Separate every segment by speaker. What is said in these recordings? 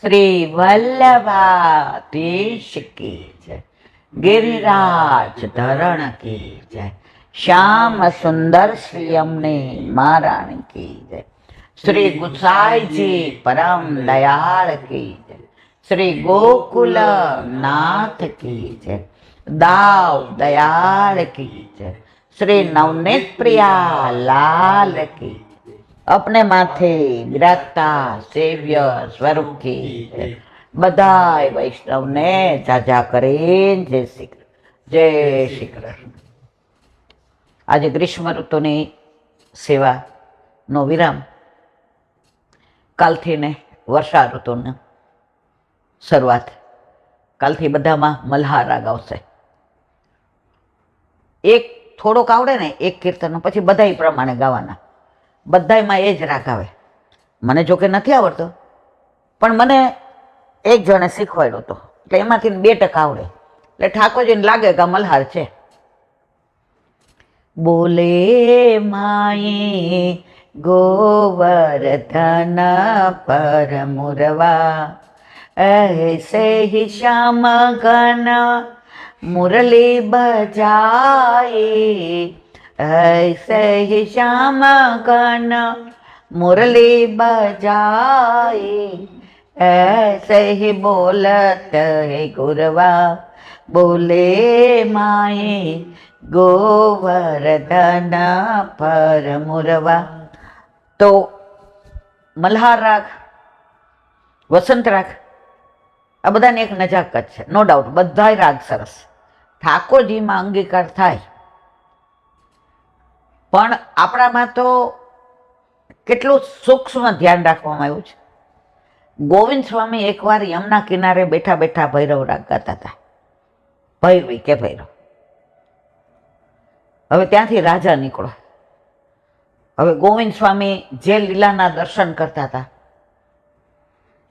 Speaker 1: શ્રી વલ્લભાધીશ કી જય, ગિરિરાજ ધરણ કી જય, શ્યામ સુંદર શ્રી અમને મહારાણી કી જય, શ્રી ગુસાઈજી પરમ દયાળ કી જય, શ્રી ગોકુલ નાથ કી જય, દાવ દયાળ કી જય, શ્રી નવनीत प्रिया लाल की अपने माथे विराजता सेव्य स्वरूप की बधाई वैष्णव ने जाजा કરીને જય શ્રી કૃષ્ણ। આજે ગ્રીષ્મ ઋતુની સેવાનો વિરામ, કાલથી ને વર્ષા ઋતુની શરૂઆત। કાલથી બધામાં મલ્હાર રાગ આવશે। એક થોડોક આવડે ને એક કીર્તન, પછી બધા પ્રમાણે ગાવાના, બધામાં એ જ રાગ આવે। મને જોકે નથી આવડતો, પણ મને એક જણે શીખવાડ્યો હતો, એટલે એમાંથી 2% આવડે, એટલે ઠાકોરજીને લાગે કે મલ્હાર છે। બોલે માએ ગોવર્ધન પર મુરવા, ऐसे ही श्याम घन मुरली बजाए, ऐसे ही श्याम घन मुरली बजाए, ऐसे ही बोलत है गुरवा, बोले माए गोवर्धन पर मुरवा। तो मल्हार राग, वसंत राग, આ બધાની એક નજાકત છે, નો ડાઉટ। બધા રાગ સરસ, ઠાકોરજીમાં અંગીકાર થાય, પણ આપણામાં તો કેટલું સૂક્ષ્મ ધ્યાન રાખવામાં આવ્યું છે। ગોવિંદ સ્વામી એકવાર યમુના કિનારે બેઠા બેઠા ભૈરવ રાગ ગાતા હતા, ભૈરવી કે ભૈરવ। હવે ત્યાંથી રાજા નીકળો। હવે ગોવિંદ સ્વામી જે લીલાના દર્શન કરતા હતા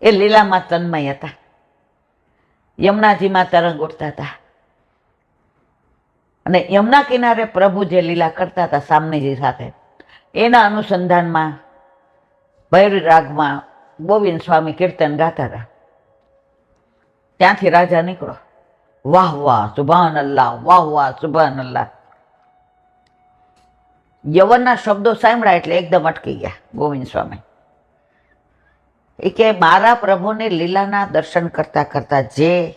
Speaker 1: એ લીલામાં તન્મય હતા, યમુનાજીમાં તરંગ ઉઠતા હતા, અને યમુના કિનારે પ્રભુ જે લીલા કરતા હતા સામનેજી સાથે, એના અનુસંધાનમાં ભૈરવી રાગમાં ગોવિંદ સ્વામી કીર્તન ગાતા હતા। ત્યાંથી રાજા નીકળો, વાહ વાહ સુભાન અલ્લાહ, વાહ વાહ સુભાન અલ્લાહ। યવનના શબ્દો સાંભળ્યા એટલે એકદમ અટકી ગયા ગોવિંદ સ્વામી। એ કે મારા પ્રભુને લીલાના દર્શન કરતા કરતા જે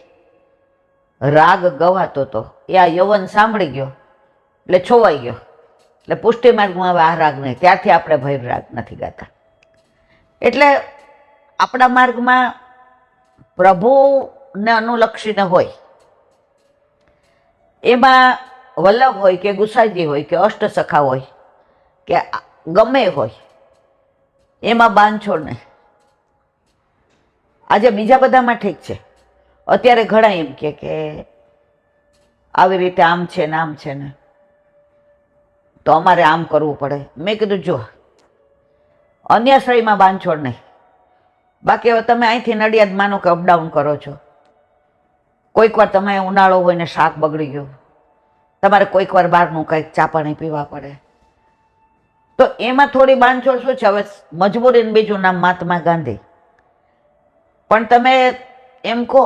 Speaker 1: રાગ ગવાતો હતો એ આ યવન સાંભળી ગયો એટલે છોવાઈ ગયો, એટલે પુષ્ટિ માર્ગમાં હવે આ રાગ નહીં, ત્યારથી આપણે ભૈરવ રાગ નથી ગાતા। એટલે આપણા માર્ગમાં પ્રભુને અનુલક્ષીને હોય, એમાં વલ્લભ હોય કે ગુસાઈજી હોય કે અષ્ટસખા હોય કે ગમે હોય, એમાં બાંધછોડ નહીં। આજે બીજા બધામાં ઠીક છે, અત્યારે ઘણા એમ કે આવી રીતે આમ છે ને આમ છે ને, તો અમારે આમ કરવું પડે। મેં કીધું જો અન્યાશ્રયમાં બાંધછોડ નહીં, બાકી હવે તમે અહીંથી નડિયાદ માનો કે અપડાઉન કરો છો, કોઈક વાર તમે ઉનાળો હોય ને શાક બગડી ગયું, તમારે કોઈક વાર બહારનું કંઈક ચા પાણી પીવા પડે, તો એમાં થોડી બાંધછોડ શું છે, હવે મજબૂરીને બીજું નામ મહાત્મા ગાંધી। પણ તમે એમ કહો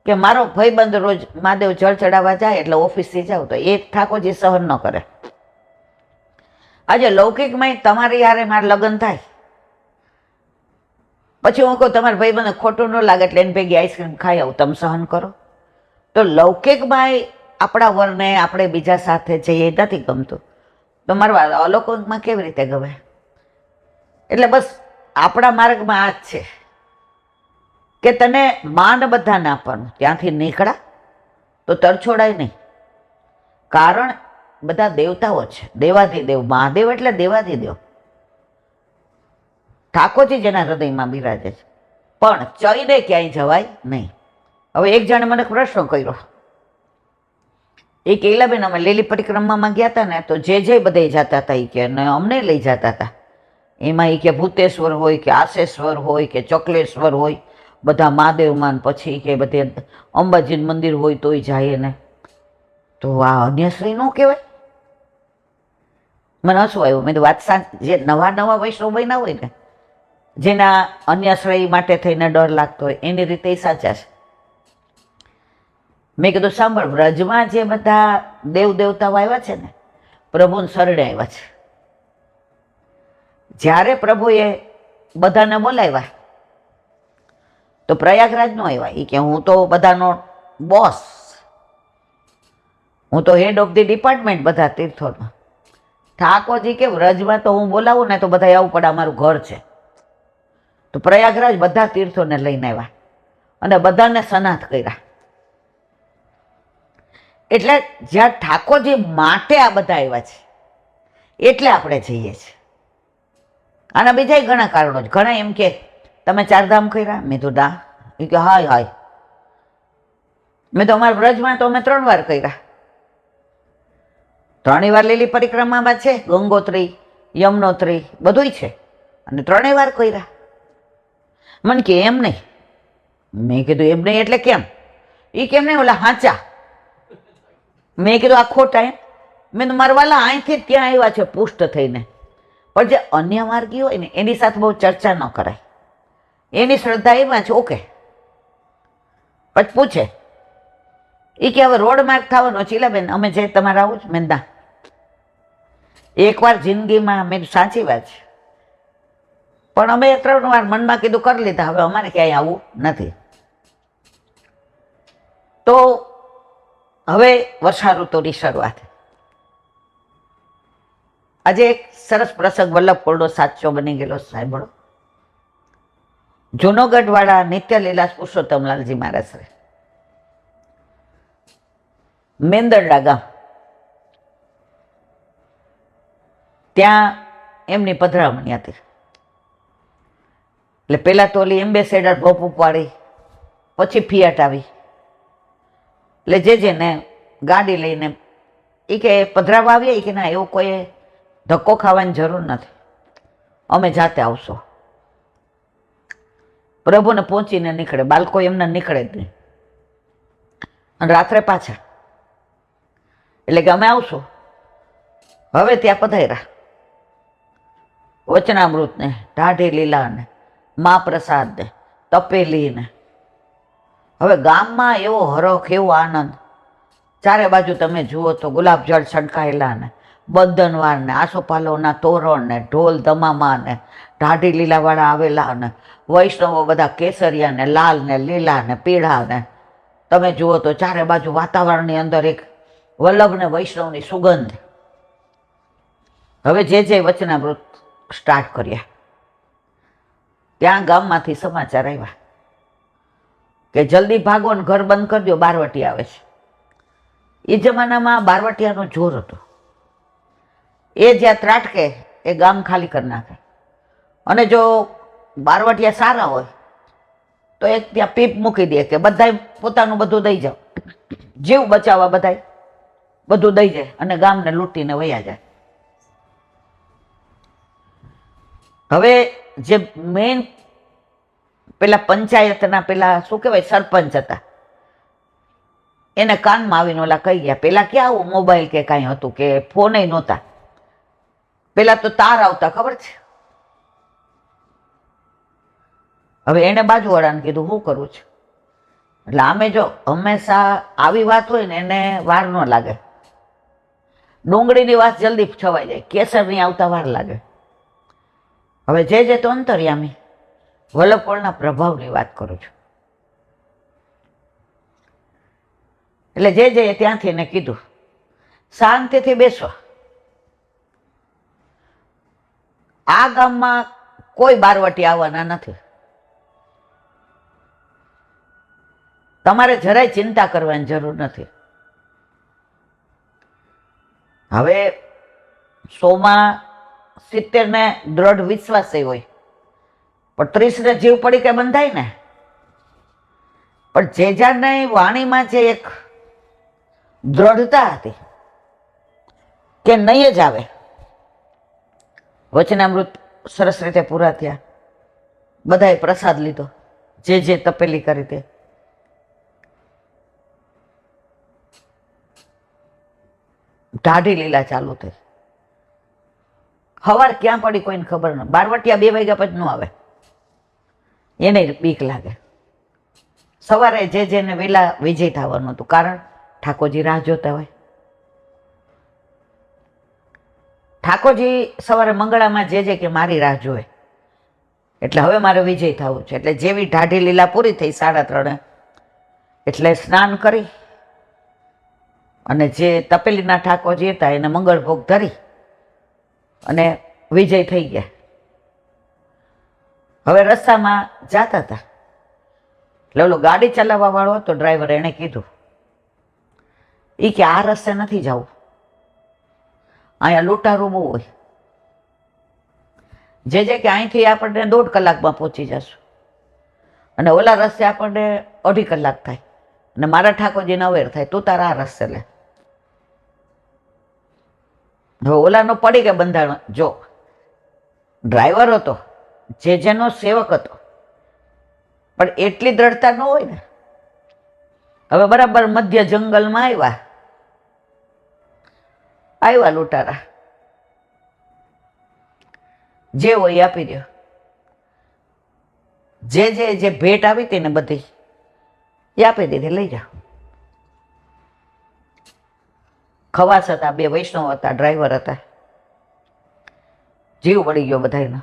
Speaker 1: કે મારો ભાઈબંધ રોજ મહાદેવ જળ ચડાવવા જાય એટલે ઓફિસથી જાવ, તો એ ઠાકોરજી સહન ન કરે। આજે લૌકિકમાં તમારી યારે મારે લગ્ન થાય, પછી હું કહું તમારા ભાઈબંધને ખોટું ન લાગે એટલે એને ભેગી આઈસ્ક્રીમ ખાઈ આવું, તમે સહન કરો। તો લૌકિકમાં આપણા વરને આપણે બીજા સાથે જઈએ નથી ગમતું, તો મારા અલૌકિકમાં કેવી રીતે ગમે? એટલે બસ આપણા માર્ગમાં આ જ છે કે તને માન બધાને આપવાનું, ત્યાંથી નીકળ્યા તો તરછોડાય નહીં, કારણ બધા દેવતાઓ છે, દેવાધિદેવ મહાદેવ એટલે દેવાધિદેવ, ઠાકોરજી જેના હૃદયમાં બિરાજે છે, પણ ચઈને ક્યાંય જવાય નહીં। હવે એક જણે મને પ્રશ્ન કર્યો, એ કે ઈલાબેન અમે લીલી પરિક્રમામાં ગયા હતા ને, તો જે બધે જતા હતા એ કે અમને લઈ જતા હતા, એમાં એ કે ભૂતેશ્વર હોય કે આશેશ્વર હોય કે ચકલેશ્વર હોય, બધા મહાદેવમાં, પછી કે બધે અંબાજીનું મંદિર હોય તોય જાય ને, તો આ અન્યશ્રી ન કહેવાય? મને હસવું આવ્યું। મેં તો વાત જે નવા નવા વૈષ્ણવ બન્યા હોય ને જેના અન્યાશ્રય માટે થઈને ડર લાગતો હોય એની રીતે એ સાચા છે. મેં કીધું સાંભળ, વ્રજમાં જે બધા દેવ દેવતાઓ આવ્યા છે ને, પ્રભુને શરણે આવ્યા છે. જ્યારે પ્રભુએ બધાને બોલાવ્યા તો પ્રયાગરાજ નો આવ્યા. એ કે હું તો બધાનો બોસ, હું તો હેડ ઓફ ધી ડિપાર્ટમેન્ટ બધા તીર્થોનો. ઠાકોરજી કે વ્રજમાં તો હું બોલાવું ને તો બધા આવવું પડે, અમારું ઘર છે. તો પ્રયાગરાજ બધા તીર્થોને લઈને આવ્યા અને બધાને સનાથ કર્યા. એટલે જ્યાં ઠાકોરજી માટે આ બધા આવ્યા છે એટલે આપણે જઈએ છીએ. આના બીજા ઘણા કારણો છે. ઘણા એમ કે તમે ચારધામ કર્યા? મેં તો ના. એ કે હાય હાય, મેં તો અમારા વ્રજમાં તો અમે 3 વાર કર્યા. 3 વાર લીલી પરિક્રમામાં છે, ગંગોત્રી, યમનોત્રી બધુંય છે, અને 3 વાર કર્યા. મને કે એમ નહીં. મેં કીધું એમ નહીં એટલે કેમ? એ કેમ નહીં, ઓલા હાચા. મેં કીધું આ ખોટા એમ? મેં તો મારા વાલા અહીંથી ત્યાં આવ્યા છે પુષ્ટ થઈને. પણ જે અન્ય માર્ગી હોય ને એની સાથે બહુ ચર્ચા ન કરાય. એની શ્રદ્ધા એમાં છે, ઓકે. પછી પૂછે એ કે હવે રોડ માર્ગ થવાનો ચીલાબેન, અમે જે તમારે આવું જ? મેં ના. એકવાર જિંદગીમાં મેં સાચી વાત છે, પણ અમે 3 વાર મનમાં કીધું કરી લીધા, હવે અમારે ક્યાંય આવવું નથી. તો હવે વર્ષા ઋતુની શરૂઆત. આજે એક સરસ પ્રસંગ વલ્લભપુરનો સાચો બની ગયેલો સાંભળો. જૂનાગઢ વાળા નિત્ય લીલા પુરુષોત્તમલાલજી મહારાજ શ્રી મેંદરડા ગામ, ત્યાં એમની પધરામણી હતી. એટલે પેલા તો ઓલી એમ્બેસેડર ભોપ ઉપાડી, પછી ફિયાટ આવી. એટલે જેને ગાડી લઈને એ કે પધરાવા આવીએ કે ના, એવું કોઈ ધક્કો ખાવાની જરૂર નથી, અમે જાતે આવશો. પ્રભુને પહોંચીને નીકળે, બાળકો એમને નીકળે જ નહીં, અને રાત્રે પાછા. એટલે કે અમે આવશું. હવે ત્યાં પધાર્યા. વચનામૃત ને, ઢાઢી લીલા ને, મહાપ્રસાદ ને, તપેલી ને. હવે ગામમાં એવો હરખ, એવો આનંદ. ચારે બાજુ તમે જુઓ તો ગુલાબજળ છંટકાયેલા ને, બંધનવાર ને, આસોપાલોના તોરણ ને, ઢોલ ધમામા ને, ઢાઢી લીલાવાળા આવેલા ને, વૈષ્ણવો બધા કેસરિયા ને, લાલ ને, લીલા ને, પીળા ને. તમે જુઓ તો ચારે બાજુ વાતાવરણની અંદર એક વલ્લભ ને વૈષ્ણવની સુગંધ. હવે જે વચનામૃત સ્ટાર્ટ કર્યા, ત્યાં ગામમાંથી સમાચાર આવ્યા કે જલ્દી ભાગો ને ઘર બંધ કરી દો, બારવટી આવે છે. એ જમાનામાં બારવટિયાનો જોર હતો. એ જ્યાં ત્રાટકે એ ગામ ખાલી કરી નાખે. અને જો બારવટિયા સારા હોય તો એક ત્યાં પીપ મૂકી દે કે બધા પોતાનું બધું દઈ જાઓ, જીવ બચાવવા બધા બધું દઈ જાય અને ગામને લૂંટીને વયા જાય. હવે જે મેઇન પેલા પંચાયતના પેલા શું કહેવાય સરપંચ હતા, એને કાનમાં આવીને ઓલા કહી ગયા. પેલા ક્યાં આવું મોબાઈલ કે કાંઈ હતું કે ફોન નહોતા. પેલા તો તાર આવતા, ખબર છે? હવે એને બાજુવાળાને કીધું હું કરું છું. એટલે આમે જો હંમેશા આવી વાત હોય ને એને વાર ન લાગે. ડુંગળીની વાત જલ્દી છવાઈ જાય, કેસરની આવતા વાર લાગે. હવે જે તો અંતર્યામી વલ્લભપુરના પ્રભાવની વાત કરું છું. એટલે જે ત્યાંથી એને કીધું શાંતિથી બેસો, આ ગામમાં કોઈ બારવટી આવવાના નથી, તમારે જરાય ચિંતા કરવાની જરૂર નથી. હવે 100માં 70 ને દ્રઢ વિશ્વાસ હોય, પણ 30 ને જીવ પડી કે બંધાય ને. પણ જેજાની વાણીમાં જે એક દ્રઢતા હતી કે નહીં જ આવે. વચનામૃત સરસ રીતે પૂરા થયા, બધાએ પ્રસાદ લીધો, જે તપેલી કરી તે. ઢાઢી લીલા ચાલુ થઈ. હવાર ક્યાં પડી કોઈને ખબર ન. બારવટિયા 2 વાગ્યા પછી ન આવે. એને બીક લાગે. સવારે જેને વહેલા વિજય થવાનું હતું, કારણ ઠાકોરજી રાહ જોતા હોય. ઠાકોરજી સવારે મંગળામાં જે કે મારી રાહ જોવે, એટલે હવે મારે વિજય થવું છે. એટલે જેવી ઢાઢી લીલા પૂરી થઈ 3:30, એટલે સ્નાન કરી અને જે તપેલીના ઠાકોરજી હતા એને મંગળ ભોગ ધરી અને વિજય થઈ ગયા. હવે રસ્તામાં જાતા હતા, એટલે ઓલો ગાડી ચલાવવા વાળો હતો ડ્રાઈવર, એણે કીધું એ કે આ રસ્તે નથી જવું, અહીંયા લૂંટારું બહુ હોય. જે કે અહીંથી આપણને 1.5 કલાકમાં પહોંચી જશું અને ઓલા રસ્તે આપણને 2.5 કલાક થાય અને મારા ઠાકોરજીને અવેર થાય, તું તારા આ રસ્તે લે. હવે ઓલાનો પડી કે બંધારણ, જો ડ્રાઈવર હતો, જેનો સેવક હતો, પણ એટલી દ્રઢતા ન હોય ને. હવે બરાબર મધ્ય જંગલમાં આવ્યા લૂંટારા, જે હોય આપી દો. જે ભેટ આવી હતી ને બધી એ આપી દીધી, લઈ જાઓ. ખવાસ હતા, 2 વૈષ્ણવ હતા, ડ્રાઈવર હતા. જીવ પડી ગયો બધાનો.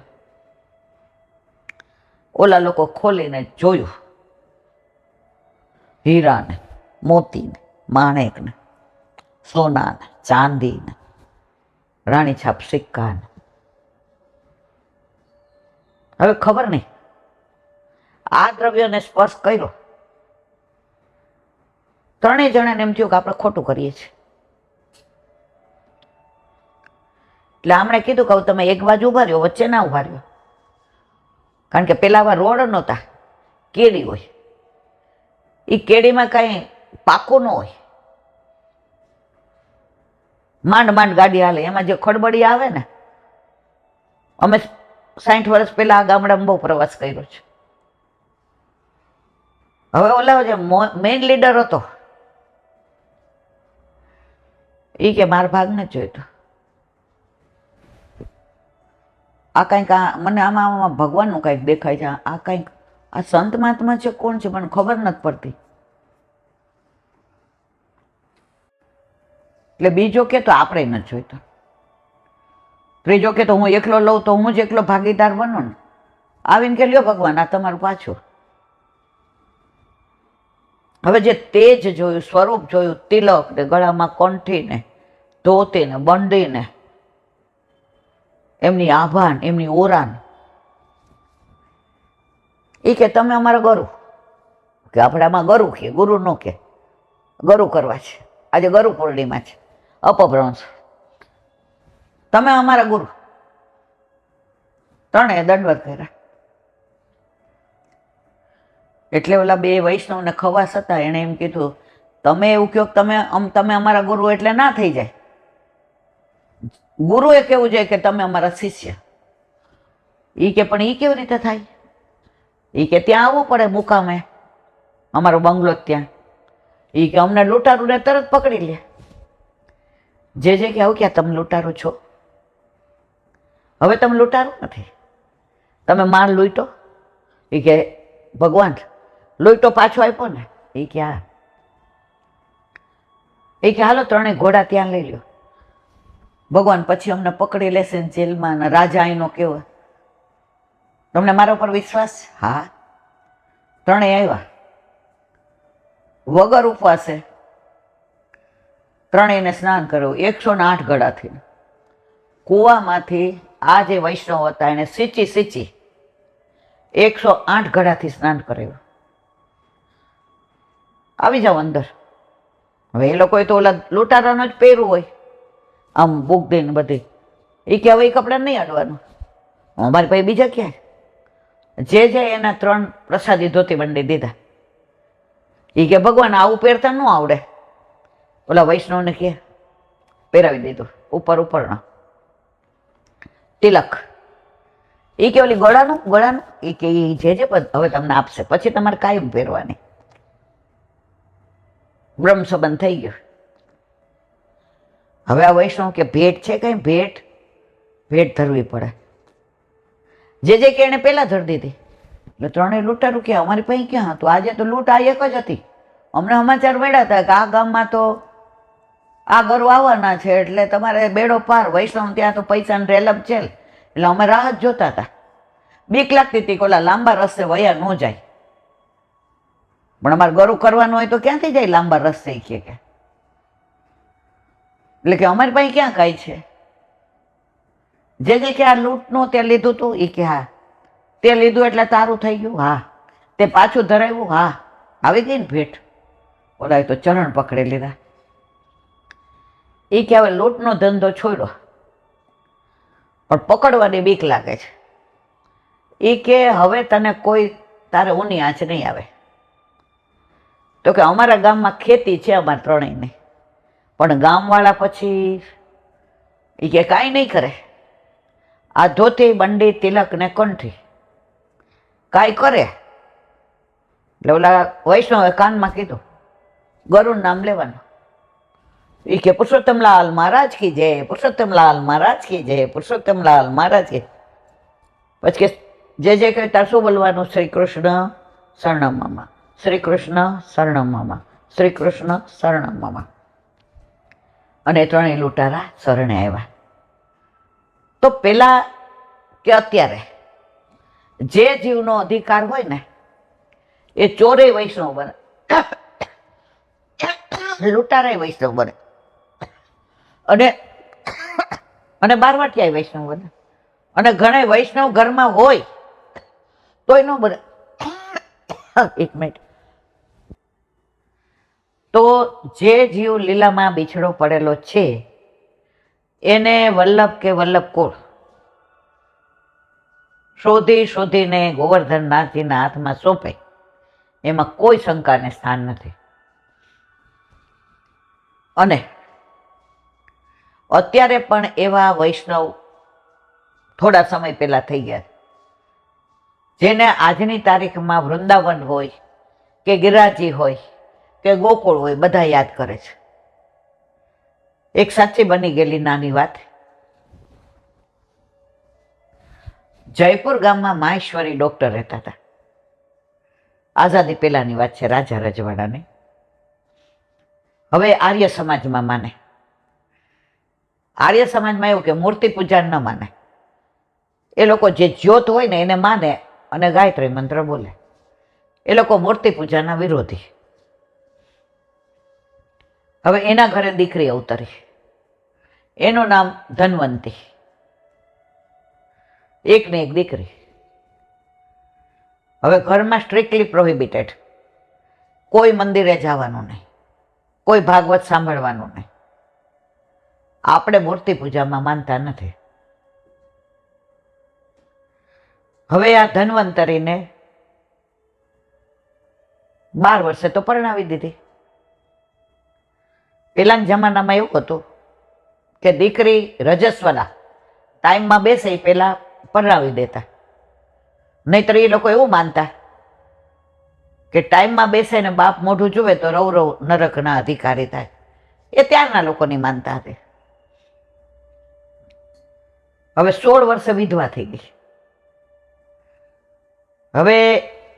Speaker 1: ઓલા લોકો ખોલીને જોયું, હીરાને, મોતીને, માણેકને, સોનાને, ચાંદીને, રાણી છાપ સિક્કાને. હવે ખબર નહીં, આ દ્રવ્યને સ્પર્શ કર્યો, 3 જણાને એમ થયું કે આપણે ખોટું કરીએ છીએ. એટલે આમણે કીધું કે તમે એક બાજુ ઉભા રહ્યો, વચ્ચે ના ઉભા રહ્યો, કારણ કે પેલા આવા રોડ નહોતા, કેડી હોય. એ કેડીમાં કાંઈ પાકું ન હોય, માંડ ગાડી હાલે. એમાં જે ખડબડી આવે ને, અમે 60 વર્ષ પહેલા આ ગામડામાં બહુ પ્રવાસ કર્યો છે. હવે ઓલા જે મેઇન લીડર હતો એ કે મારા ભાગને જ જોઈતો. આ કંઈક મને આમાં ભગવાનનું કંઈક દેખાય છે, આ કંઈક આ સંત મહાત્મા છે, કોણ છે મને ખબર નથી પડતી. એટલે બીજો કે તો આપણે નથી જોઈતો, ત્રીજો કે તો હું એકલો લઉં તો હું જ એકલો ભાગીદાર બનો ને. આવીને કે લ્યો ભગવાન આ તમારું પાછું. હવે જે તેજ જોયું, સ્વરૂપ જોયું, તિલક ને, ગળામાં કંઠી ને, ધોતી ને, બંડી ને, એમની આભાન, એમની ઓરાન, એ કે તમે અમારા ગુરુ, કે આપણે આમાં ગુરુ કે ગુરુ નો કે ગુરુ કરવા છે. આજે ગુરુ પૂર્ણિમા છે, અપભ્રંશ, તમે અમારા ગુરુ. 3 દંડવત કર્યા. એટલે ઓલા 2 વૈષ્ણવને ખવાસ હતા, એણે એમ કીધું તમે એવું કહો તમે અમારા ગુરુ એટલે ના થઈ જાય. ગુરુએ કેવું જોઈએ કે તમે અમારા શિષ્ય. એ કે પણ એ કેવી રીતે થાય? એ કે ત્યાં આવવું પડે મુકામે, અમારો બંગલો ત્યાં. એ કે અમને લૂંટારૂને તરત પકડી લે. જે કે આવું ક્યાં તમે લૂંટારું છો? હવે તમે લૂંટારું નથી, તમે માલ લૂંટો. એ કે ભગવાન લૂંટો પાછો આપ્યો ને? એ કે હા. એ કે હાલો 3 ઘોડા ત્યાં લઈ લ્યો, ભગવાન પછી અમને પકડી લેશે ને જેલમાં. ને રાજા અહીંનો કેવો, તમને મારા ઉપર વિશ્વાસ? હા. 3 આવ્યા વગર ઉપવાસે, 3 સ્નાન કર્યું 108 ગળાથી. કૂવામાંથી આ જે વૈષ્ણવ હતા એને સીંચી 108 ગળાથી સ્નાન કરાવ્યું. આવી જાઓ અંદર. હવે એ લોકોએ તો ઓલા લૂંટારાનો જ પહેર્યું હોય, આમ બુગડી ને બધી. એ કે હવે એ કપડાં નહીં અડવાનું, અમારી પાસે બીજા ક્યાંય. જે એના 3 પ્રસાદી ધોતી બંડી દીધા. એ કે ભગવાન આવું પહેરતા ન આવડે. ઓલા વૈષ્ણવને કે પહેરાવી દીધું ઉપરનો તિલક. એ કે ઓલી ગળાનું એ કે જે હવે તમને આપશે, પછી તમારે કાયમ પહેરવાની. બ્રહ્મ સંબંધ થઈ ગયો. હવે આ વૈષ્ણવ કે ભેટ છે કઈ? ભેટ ધરવી પડે. જે કે એને પહેલા ધરી દીધી. એટલે ત્રણેય લૂંટારું કે અમારી પાસે ક્યાં હતું? આજે તો લૂંટ આ એક જ હતી. અમને સમાચાર મળ્યા હતા કે આ ગામમાં તો આ ગરુ આવવાના છે, એટલે તમારે બેડો પાર. વૈષ્ણવ ત્યાં તો પૈસાની રેલમ છે, એટલે અમે રાહ જ જોતા હતા. બીક લાગતી હતી કે ઓલા લાંબા રસ્તે વયા ન જાય, પણ અમારે ગરુ કરવાનું હોય તો ક્યાંથી જાય લાંબા રસ્તે કે. એટલે કે અમારી પાસે ક્યાં કાંઈ છે. જે કે આ લૂંટનું તે લીધું તું? એ કે હા. તે લીધું એટલે તારું થઈ ગયું? હા. તે પાછું ધરાવ્યું? હા. આવી ગઈ ને ભેટ. ઓલા તો ચરણ પકડી લીધા. એ કે હવે લૂંટનો ધંધો છોડ્યો, પણ પકડવાની બીક લાગે છે. એ કે હવે તને કોઈ તારે ઊની આંચ નહીં આવે. તો કે અમારા ગામમાં ખેતી છે અમારા ત્રણેયની, પણ ગામવાળા પછી એ કે કાંઈ નહીં કરે. આ ધોતી, બંડી, તિલક ને કંઠી કાંઈ કરે. એટલે ઓલા વૈષ્ણવે કાનમાં કીધું, ગરુનું નામ લેવાનું. એ કે પુરુષોત્તમલાલ મહારાજ કી જય, પુરુષોત્તમલાલ મહારાજ કી જય, પુરુષોત્તમલાલ મહારાજ કી. પછી કે જે કહે તાર શું બોલવાનું? શ્રી કૃષ્ણ શરણમ મમ, શ્રી કૃષ્ણ શરણમ મમ, શ્રી કૃષ્ણ શરણમ મમ. અને ત્રણેય લૂંટારા શરણે આવ્યા. તો પેલા કે અત્યારે જે જીવનો અધિકાર હોય ને એ ચોરે વૈષ્ણવ બને, લૂંટારાય વૈષ્ણવ બને, અને બારવાટિયા વૈષ્ણવ બને. અને ઘણા વૈષ્ણવ ઘરમાં હોય તોય ન બને. એક મિનિટ. તો જે જીવ લીલામાં બિછડો પડેલો છે એને વલ્લભ કે વલ્લભ કોળ શોધી શોધીને ગોવર્ધનનાથજીના હાથમાં સોંપે, એમાં કોઈ શંકાને સ્થાન નથી. અને અત્યારે પણ એવા વૈષ્ણવ થોડા સમય પહેલા થઈ ગયા, જેને આજની તારીખમાં વૃંદાવન હોય કે ગિરિરાજી હોય કે ગોકુળ હોય બધા યાદ કરે છે. એક સાચી બની ગયેલી નાની વાત. જયપુર ગામમાં માહેશ્વરી ડોક્ટર રહેતા હતા. આઝાદી પહેલાની વાત છે, રાજા રજવાડાની. હવે આર્ય સમાજમાં માને. આર્ય સમાજમાં એવું કે મૂર્તિ પૂજા ન માને. એ લોકો જે જ્યોત હોય ને એને માને અને ગાયત્રી મંત્ર બોલે. એ લોકો મૂર્તિ પૂજાના વિરોધી. હવે એના ઘરે દીકરી અવતરી, એનું નામ ધનવંતી. એક ને એક દીકરી. હવે ઘરમાં સ્ટ્રિક્ટલી પ્રોહિબિટેડ, કોઈ મંદિરે જવાનું નહીં, કોઈ ભાગવત સાંભળવાનું નહીં. આપણે મૂર્તિ પૂજામાં માનતા નથી. હવે આ ધન્વંતરીને 12 વર્ષે તો પરણાવી દીધી. પેલાના જમાનામાં એવું હતું કે દીકરી રજસ્વલા ટાઈમમાં બેસે એ પેલા પરણાવી દેતા. નહીતર એ લોકો એવું માનતા કે ટાઈમમાં બેસે ને બાપ મોઢું જુએ તો રવ રવ નરકના અધિકારી થાય. એ ત્યારના લોકોની માનતા હતી. હવે 16 વર્ષે વિધવા થઈ ગઈ. હવે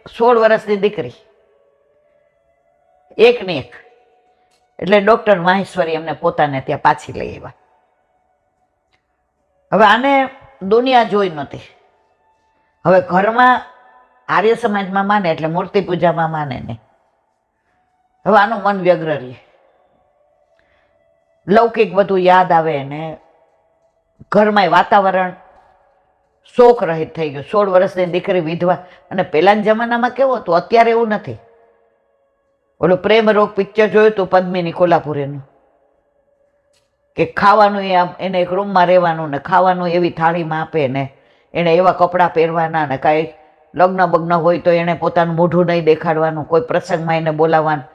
Speaker 1: 16 વર્ષની દીકરી, એક ને એક. એટલે ડોક્ટર માહેશ્વરી એમને પોતાને ત્યાં પાછી લઈ આવ્યા. હવે આને દુનિયા જોઈ નહોતી. હવે ઘરમાં આર્ય સમાજમાં માને એટલે મૂર્તિ પૂજામાં માને નહીં. હવે આનું મન વ્યગ્ર રહે, લૌકિક બધું યાદ આવે ને ઘરમાં વાતાવરણ શોક રહિત થઈ ગયું. 16 વર્ષની દીકરી વિધવા. અને પહેલાના જમાનામાં કેવું હતું, અત્યારે એવું નથી. ઓલું પ્રેમ રોગ પિક્ચર જોયું હતું પદ્મિની કોલ્હાપુરીનું, કે ખાવાનું એને એક રૂમમાં રહેવાનું ને ખાવાનું એવી થાળીમાં આપે ને એને એવા કપડાં પહેરવાના ને કાંઈ લગ્ન બગ્ન હોય તો એને પોતાનું મોઢું નહીં દેખાડવાનું, કોઈ પ્રસંગમાં એને બોલાવવાનું,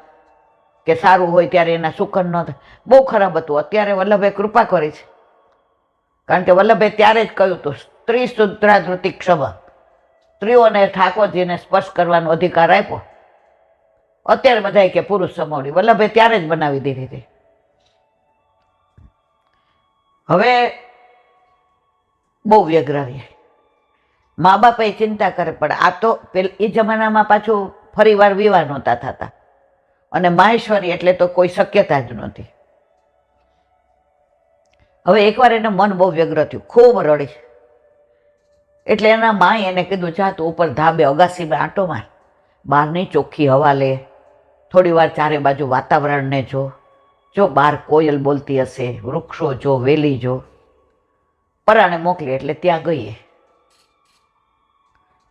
Speaker 1: કે સારું હોય ત્યારે એના સુકન ન થાય. બહુ ખરાબ હતું. અત્યારે વલ્લભે કૃપા કરી છે, કારણ કે વલ્લભે ત્યારે જ કહ્યું હતું સ્ત્રી શુદ્રાધૃતિ ક્ષમ, સ્ત્રીઓને ઠાકોરજીને સ્પર્શ કરવાનો અધિકાર આપ્યો. અત્યારે બધા કે પુરુષ સમોડી, વલ્લભે ત્યારે જ બનાવી દીધી હતી. હવે બહુ વ્યગ્ર રહી. મા બાપ એ ચિંતા કરે, પણ આ તો એ જમાનામાં પાછું ફરી વાર વિવાહ નહોતા થતા, અને માહેશ્વરી એટલે તો કોઈ શક્યતા જ નહોતી. હવે એકવાર એને મન બહુ વ્યગ્ર થયું, ખૂબ રડી. એટલે એના માએ એને કીધું, જા તું ઉપર ધાબે અગાસીમાં આંટો માર, બહારની ચોખ્ખી હવા લે, થોડી વાર ચારે બાજુ વાતાવરણને જો બહાર કોયલ બોલતી હશે, વૃક્ષો જો, વેલી જો. પરાણે મોકલી એટલે ત્યાં ગઈ.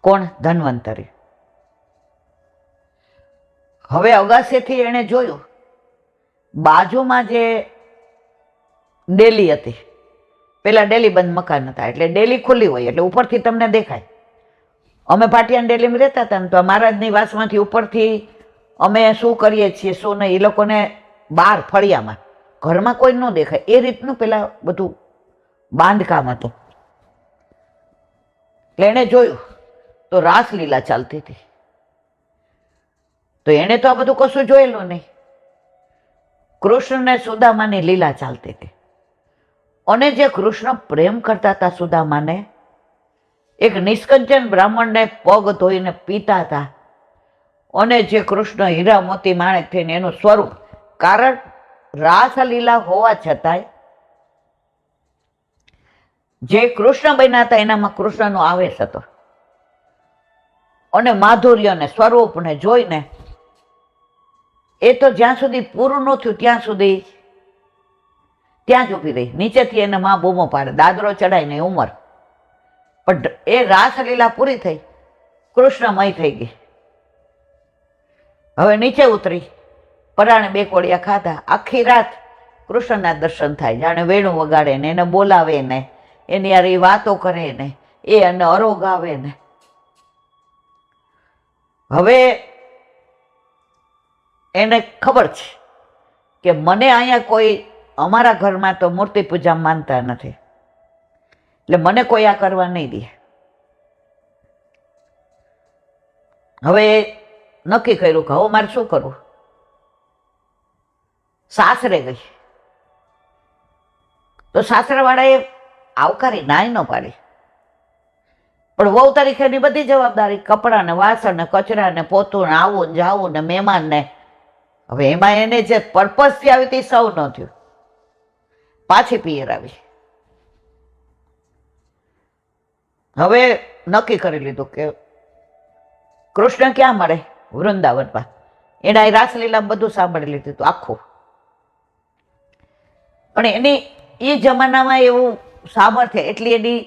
Speaker 1: કોણ? ધન્વંતરી. હવે અગાસીથી એણે જોયું બાજુમાં જે ડેલી હતી, પેલા ડેલી બંધ મકાન હતા, એટલે ડેલી ખુલ્લી હોય એટલે ઉપરથી તમને દેખાય. અમે ભાટિયાની ડેલીમાં રહેતા હતા ને, તો મહારાજની વાસમાંથી ઉપરથી અમે શું કરીએ છીએ શું નહીં એ લોકોને બહાર ફળિયામાં, ઘરમાં કોઈ ન દેખાય એ રીતનું પેલા બધું બાંધકામ હતું. એટલે એણે જોયું તો રાસલીલા ચાલતી હતી. તો એણે તો આ બધું કશું જોયેલું નહીં. કૃષ્ણ ને સુદામાની લીલા ચાલતી હતી, અને જે કૃષ્ણ પ્રેમ કરતા હતા સુદામાને, એક નિષ્કંચન બ્રાહ્મણને પગ ધોઈને પીતા હતા, અને જે કૃષ્ણ હીરા મોતી માણેક થઈને એનું સ્વરૂપ, કારણ રાસલીલા હોવા છતાંય જે કૃષ્ણ બન્યા હતા એનામાં કૃષ્ણનો આવેશ હતો, અને માધુર્યને સ્વરૂપને જોઈને એ તો જ્યાં સુધી પૂરું ન થયું ત્યાં જ ઊભી રહી. નીચેથી એને માં બૂમો પાડે, દાદરો ચડાઈને ઉંમર, પણ એ રાસલીલા પૂરી થઈ, કૃષ્ણમય થઈ ગઈ. હવે નીચે ઉતરી, પરાણે 2 કોળિયા ખાધા, આખી રાત કૃષ્ણના દર્શન થાય, જાણે વેણું વગાડે ને એને બોલાવે ને એની યાર એ વાતો કરે ને એ એને અરોગાવે ને. હવે એને ખબર છે કે મને અહીંયા કોઈ, અમારા ઘરમાં તો મૂર્તિ પૂજા માનતા નથી, એટલે મને કોઈ આ કરવા નહીં દે. હવે નક્કી કર્યું કે હવે મારે શું કરવું. સાસરે ગઈ તો સાસરાવાળાએ આવકારી નાય ન પાડી, પણ વહુ તરીકેની બધી જવાબદારી, કપડાં ને વાસણ ને કચરા ને પોતું ને આવું ને જાવું ને મહેમાન ને. હવે એમાં એને જે પર્પઝથી આવી હતી સૌ ન થયું. પાછી પિયર આવી. હવે નક્કી કરી લીધું કે કૃષ્ણ ક્યાં મળે? વૃંદાવનમાં. એના એ રાસલીલા બધું સાંભળી લીધું હતું આખું. પણ એની એ જમાનામાં એવું સામર્થ્ય, એટલી એની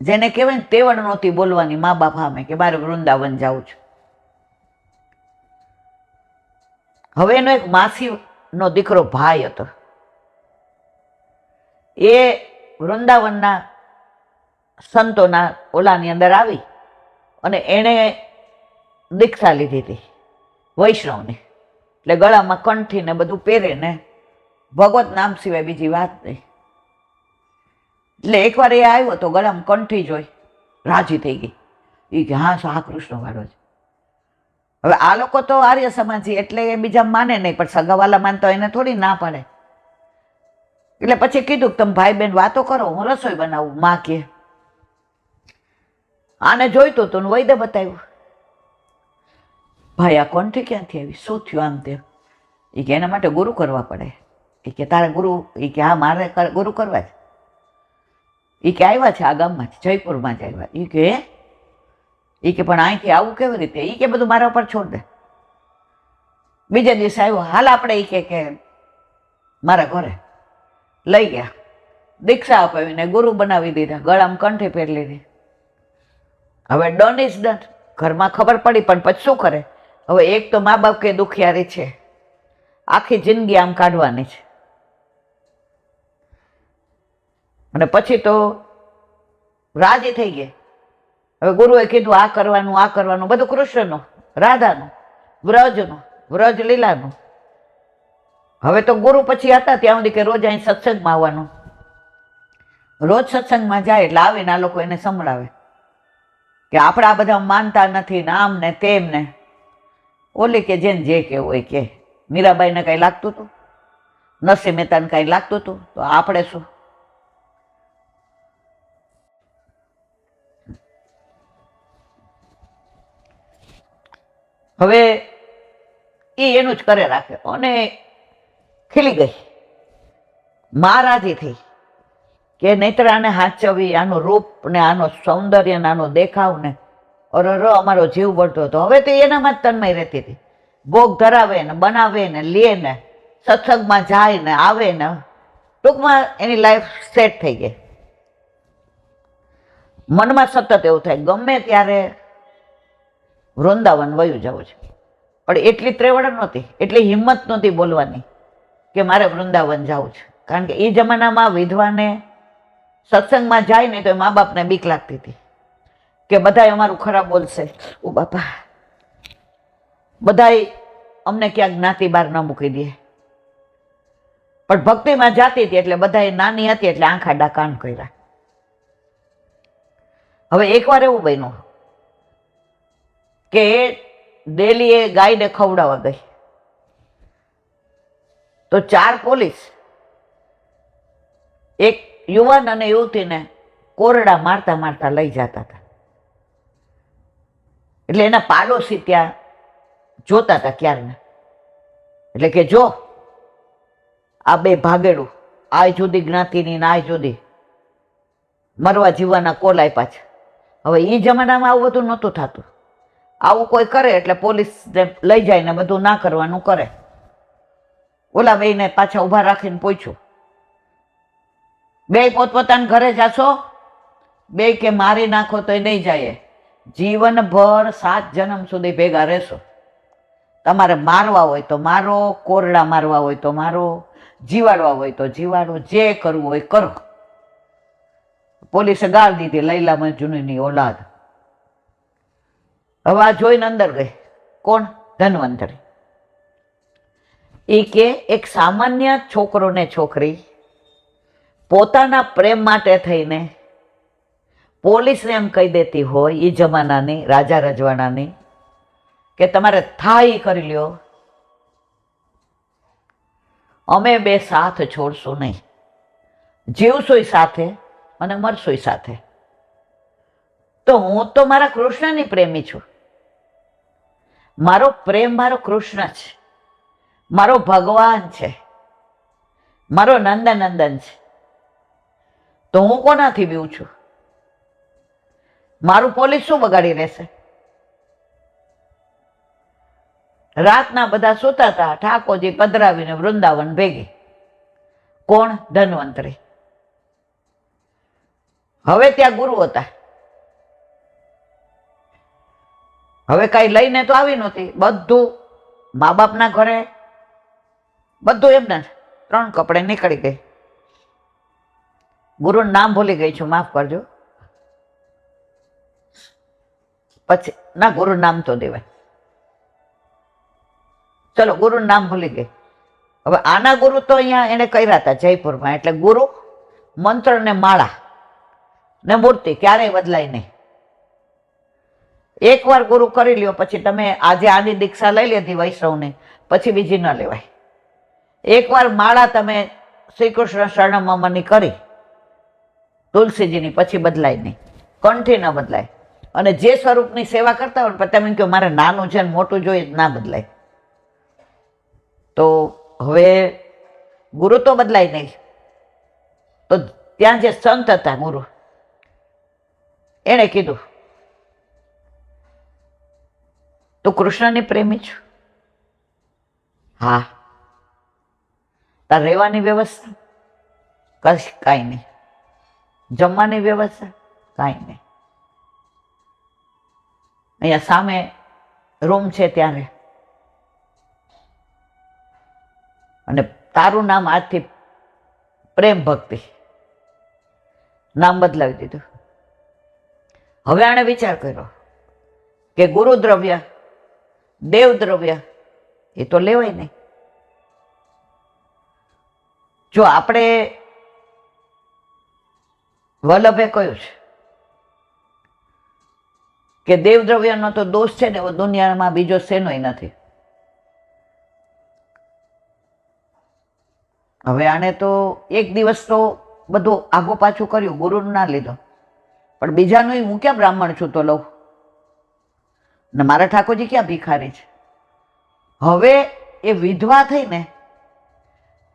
Speaker 1: જેને કહેવાય ને તેવડ નહોતી બોલવાની મા બાપ સામે કે મારે વૃંદાવન જાવું છે. હવે એનો એક માસીનો દીકરો ભાઈ હતો, એ વૃંદાવનના સંતોના ઓલાની અંદર આવી અને એણે દીક્ષા લીધી હતી વૈષ્ણવની. એટલે ગળામાં કંઠી ને બધું પહેરે ને ભગવત નામ સિવાય બીજી વાત નહીં. એટલે એકવાર એ આવ્યો તો ગળામાં કંઠી જોઈ રાજી થઈ ગઈ. એ કે હા કૃષ્ણ વાળો છે. હવે આ લોકો તો આર્ય સમાજી એટલે એ બીજા માને નહીં, પણ સગાવાલા માનતા એને થોડી ના પડે. એટલે પછી કીધું કે તમે ભાઈ બહેન વાતો કરો, હું રસોઈ બનાવું. માં કે આને જોઈતું હતું વૈદ્ય બતાવ્યું. ભાઈ આ કંઠી ક્યાંથી આવી, શું થયું આમ તેમ? એ કે એના માટે ગુરુ કરવા પડે. એ કે તારે ગુરુ? એ કે હા મારે ગુરુ કરવા છે. એ કે આવ્યા છે આ ગામમાં જ, જયપુરમાં જ આવ્યા. એ કે પણ અહીંથી આવું કેવી રીતે? એ કે બધું મારા ઉપર છોડ દે. બીજા દિવસે આવ્યો, હાલ આપણે એ કે મારા ઘરે લઈ ગયા, દીક્ષા અપાવીને ગુરુ બનાવી દીધા, ગળામાં કંઠી પહેરી લીધી. હવે ડન ઇઝ ડન. ઘરમાં ખબર પડી, પણ પછી શું કરે? હવે એક તો મા બાપ કે દુખિયારી છે, આખી જિંદગી આમ કાઢવાની છે, અને પછી તો રાજી થઈ ગઈ. હવે ગુરુએ કીધું આ કરવાનું બધું કૃષ્ણનું, રાધાનું, વ્રજનું, વ્રજ લીલાનું. હવે તો ગુરુ પછી હતા ત્યાં સુધી કે રોજ અહીં સત્સંગમાં આવવાનું. રોજ સત્સંગમાં જાય એટલે આવીને આ લોકો એને સંભળાવે કે આપણે આ બધા માનતા નથી ને આમ ને તેમ ને. ઓલી કે જેને જે કેવું હોય કે. મીરાબાઈને કઈ લાગતું હતું? નરસિંહ મહેતાને કઈ લાગતું હતું? તો આપણે શું? હવે એ એનું જ કરે રાખે અને ખીલી ગઈ, મહારાજી થઈ કે નહીતર આને હાચવી, આનું રૂપ ને આનો સૌંદર્ય ને આનો દેખાવ ને અરર અમારો જીવ બળતો હતો. હવે તો એનામાં જ તન્મય રહેતી હતી. ભોગ ધરાવે ને બનાવે ને લે ને સત્સંગમાં જાય ને આવે ને, ટૂંકમાં એની લાઈફ સેટ થઈ ગઈ. મનમાં સતત એવું થાય ગમે ત્યારે વૃંદાવન વયું જવું છે, પણ એટલી ત્રેવડ નહોતી, એટલી હિંમત નહોતી બોલવાની કે મારે વૃંદાવન જવું છે. કારણ કે એ જમાનામાં વિધવાને સત્સંગમાં જાય ને તો મા બાપને બીક લાગતી હતી કે બધાય અમારું ખરાબ બોલશે, ઓ બાપા, બધાય અમને ક્યાંક જ્ઞાતિ બહાર ન મૂકી દે. પણ ભક્તિમાં જાતી હતી એટલે બધાય નાની હતી એટલે આંખા ડાકાન કર્યા. હવે એકવાર એવું બન્યું કે ડેલીએ ગાયને ખવડાવવા ગઈ તો 4 પોલીસ એક યુવાન અને યુવતીને કોરડા મારતા મારતા લઈ જતા હતા. એટલે એના પાડોશી ત્યાં જોતા હતા ક્યારના. એટલે કે જો આ બે ભાગેડું, આ જુદી જ્ઞાતિની ને આ જુદી, મરવા જીવવાના કોલ આપ્યા છે. હવે એ જમાનામાં આવું બધું નહોતું થતું. આવું કોઈ કરે એટલે પોલીસને લઈ જાય ને બધું ના કરવાનું કરે. ઓલા બેયને પાછા ઊભા રાખીને પૂછ્યું, બે પોતપોતાના ઘરે જાશો? બે કે મારી નાખો તો નહીં જાય, જીવનભર 7 જન્મ સુધી ભેગા રહેશો. તમારે મારવા હોય તો મારો, કોરડા મારવા હોય તો મારો, જીવાડવા હોય તો જીવાડો, જે કરવું હોય કરો. પોલીસે ગાળ દીધી, લૈલા મજનૂની ઓલાદ. હવે આ જોઈને અંદર ગઈ. કોણ? ધન્વંતરી. એ કે એક સામાન્ય છોકરો ને છોકરી પોતાના પ્રેમ માટે થઈને પોલીસને એમ કહી દેતી હોય એ જમાનાની, રાજા રજવાડાની, કે તમારે થાય કરી લ્યો, અમે બે સાથ છોડશું નહીં, જીવશોય સાથે અને મરશોય સાથે. તો હું તો મારા કૃષ્ણની પ્રેમી છું. મારો પ્રેમ મારો કૃષ્ણ છે, મારો ભગવાન છે, મારો નંદનંદન છે. તો હું કોનાથી બીવું છું? મારું પોલીસ શું બગાડી રહેશે? રાતના બધા સૂતા હતા, ઠાકોરજી પધરાવીને વૃંદાવન ભેગી. કોણ? ધન્વંતરી. હવે ત્યાં ગુરુ હતા. હવે કઈ લઈને તો આવી નહોતી, બધું મા બાપના ઘરે, બધું એમને 3 કપડે નીકળી ગઈ. ગુરુનું નામ ભૂલી ગઈ છું, માફ કરજો. પછી ના, ગુરુ નામ તો દેવાય, ચલો ગુરુનું નામ ભૂલી ગઈ. હવે આના ગુરુ તો અહીંયા એને કર્યા હતા જયપુરમાં. એટલે ગુરુ, મંત્ર ને માળા ને મૂર્તિ ક્યારેય બદલાય નહીં. એકવાર ગુરુ કરી લ્યો પછી તમે આજે આની દીક્ષા લઈ લીધી વૈષ્ણવની, પછી બીજી ન લેવાય. એકવાર માળા તમે શ્રી કૃષ્ણ શરણમની કરી તુલસીજીની, પછી બદલાય નહીં, કંઠી ન બદલાય. અને જે સ્વરૂપની સેવા કરતા હોય પણ તમે કહો મારે નાનું છે ને મોટું જોઈએ, ના બદલાય. તો હવે ગુરુ તો બદલાય નહીં. તો ત્યાં જે સંત હતા ગુરુ, એણે કીધું તું કૃષ્ણની પ્રેમી છું? હા. તાર રહેવાની વ્યવસ્થા? કાંઈ નહીં. જમવાની વ્યવસ્થા? કાંઈ નહીં. અહીંયા સામે રૂમ છે ત્યાં રહે. અને તારું નામ આજથી પ્રેમ ભક્તિ, નામ બદલાવી દીધું. હવે આણે વિચાર કર્યો કે ગુરુ દ્રવ્ય, દેવ દ્રવ્ય એ તો લેવાય નહીં. જો આપણે વલ્લભે કહ્યું છે કે દેવ દ્રવ્યનો તો દોષ છે ને એવો દુનિયામાં બીજો શેનોય નથી. હવે આને તો એક દિવસ તો બધું આગું પાછું કર્યું, ગુરુનું ના લીધો, પણ બીજાનું હું ક્યાં બ્રાહ્મણ છું તો લઉં, ને મારા ઠાકોરજી ક્યાં ભિખારી છે? હવે એ વિધવા થઈને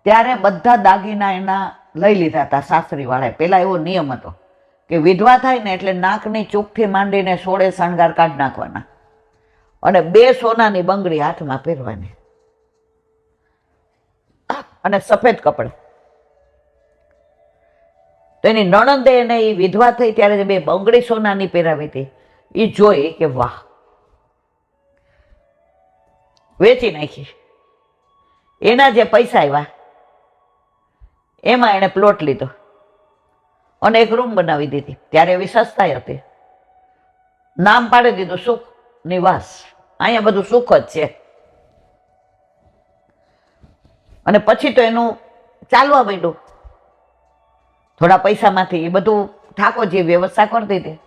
Speaker 1: ત્યારે બધા દાગીના એના લઈ લીધા હતા સાસરીવાળાએ. પહેલાં એવો નિયમ હતો કે વિધવા થાય ને એટલે નાકની ચૂકથી માંડીને સોળે શણગાર કાઢી નાખવાના અને 2 સોનાની બંગડી હાથમાં પહેરવાની અને સફેદ કપડે. તો એની નણંદે એને એ વિધવા થઈ ત્યારે 2 બંગડી સોનાની પહેરાવી હતી. એ જોઈ કે વાહ, વેચી નાખી. એના જે પૈસા આવ્યા એમાં એણે પ્લોટ લીધો અને એક રૂમ બનાવી દીધી. ત્યારે એવી સસ્તાઈ હતી. નામ પાડી દીધું સુખ નિવાસ. અહીંયા બધું સુખ જ છે. અને પછી તો એનું ચાલવા માંડ્યું. થોડા પૈસામાંથી એ બધું ઠાકોરજી વ્યવસ્થા કરી દીધી.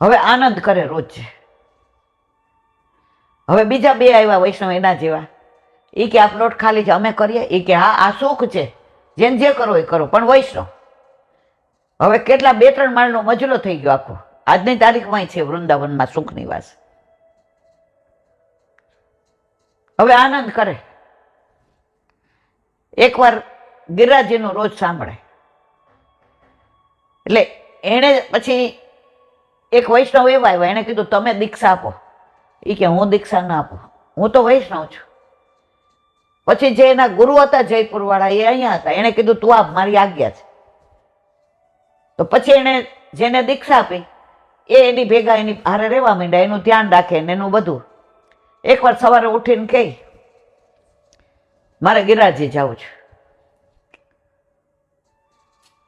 Speaker 1: હવે આનંદ કરે રોજ. હવે બીજા 2 આવ્યા વૈષ્ણવ એના જેવા. એ કે આ પ્લોટ ખાલી છે, અમે કરીએ. એ કે હા, આ સુખ છે, જેને જે કરો એ કરો, પણ વૈષ્ણવ. હવે કેટલા 2-3 માળનો મજલો થઈ ગયો આખો. આજની તારીખમાં છે વૃંદાવનમાં સુખ નિવાસ. હવે આનંદ કરે. એકવાર ગિરિરાજજીનું રોજ સાંભળે એટલે એણે પછી એક વૈષ્ણવ એવા આવ્યા. એણે કીધું તમે દીક્ષા આપો. એ કે હું દીક્ષા ના આપું, હું તો વૈષ્ણવ છું. પછી જે એના ગુરુ હતા જયપુર વાળા એ અહીંયા હતા. એણે કીધું તું આપ, મારી આજ્ઞા છે. તો પછી એણે જેને દીક્ષા આપી એ એની ભેગા એની હારે રહેવા માંડ્યા. એનું ધ્યાન રાખે ને એનું બધું. એકવાર સવારે ઉઠીને કહી મારે ગિરિરાજજી જવું છે.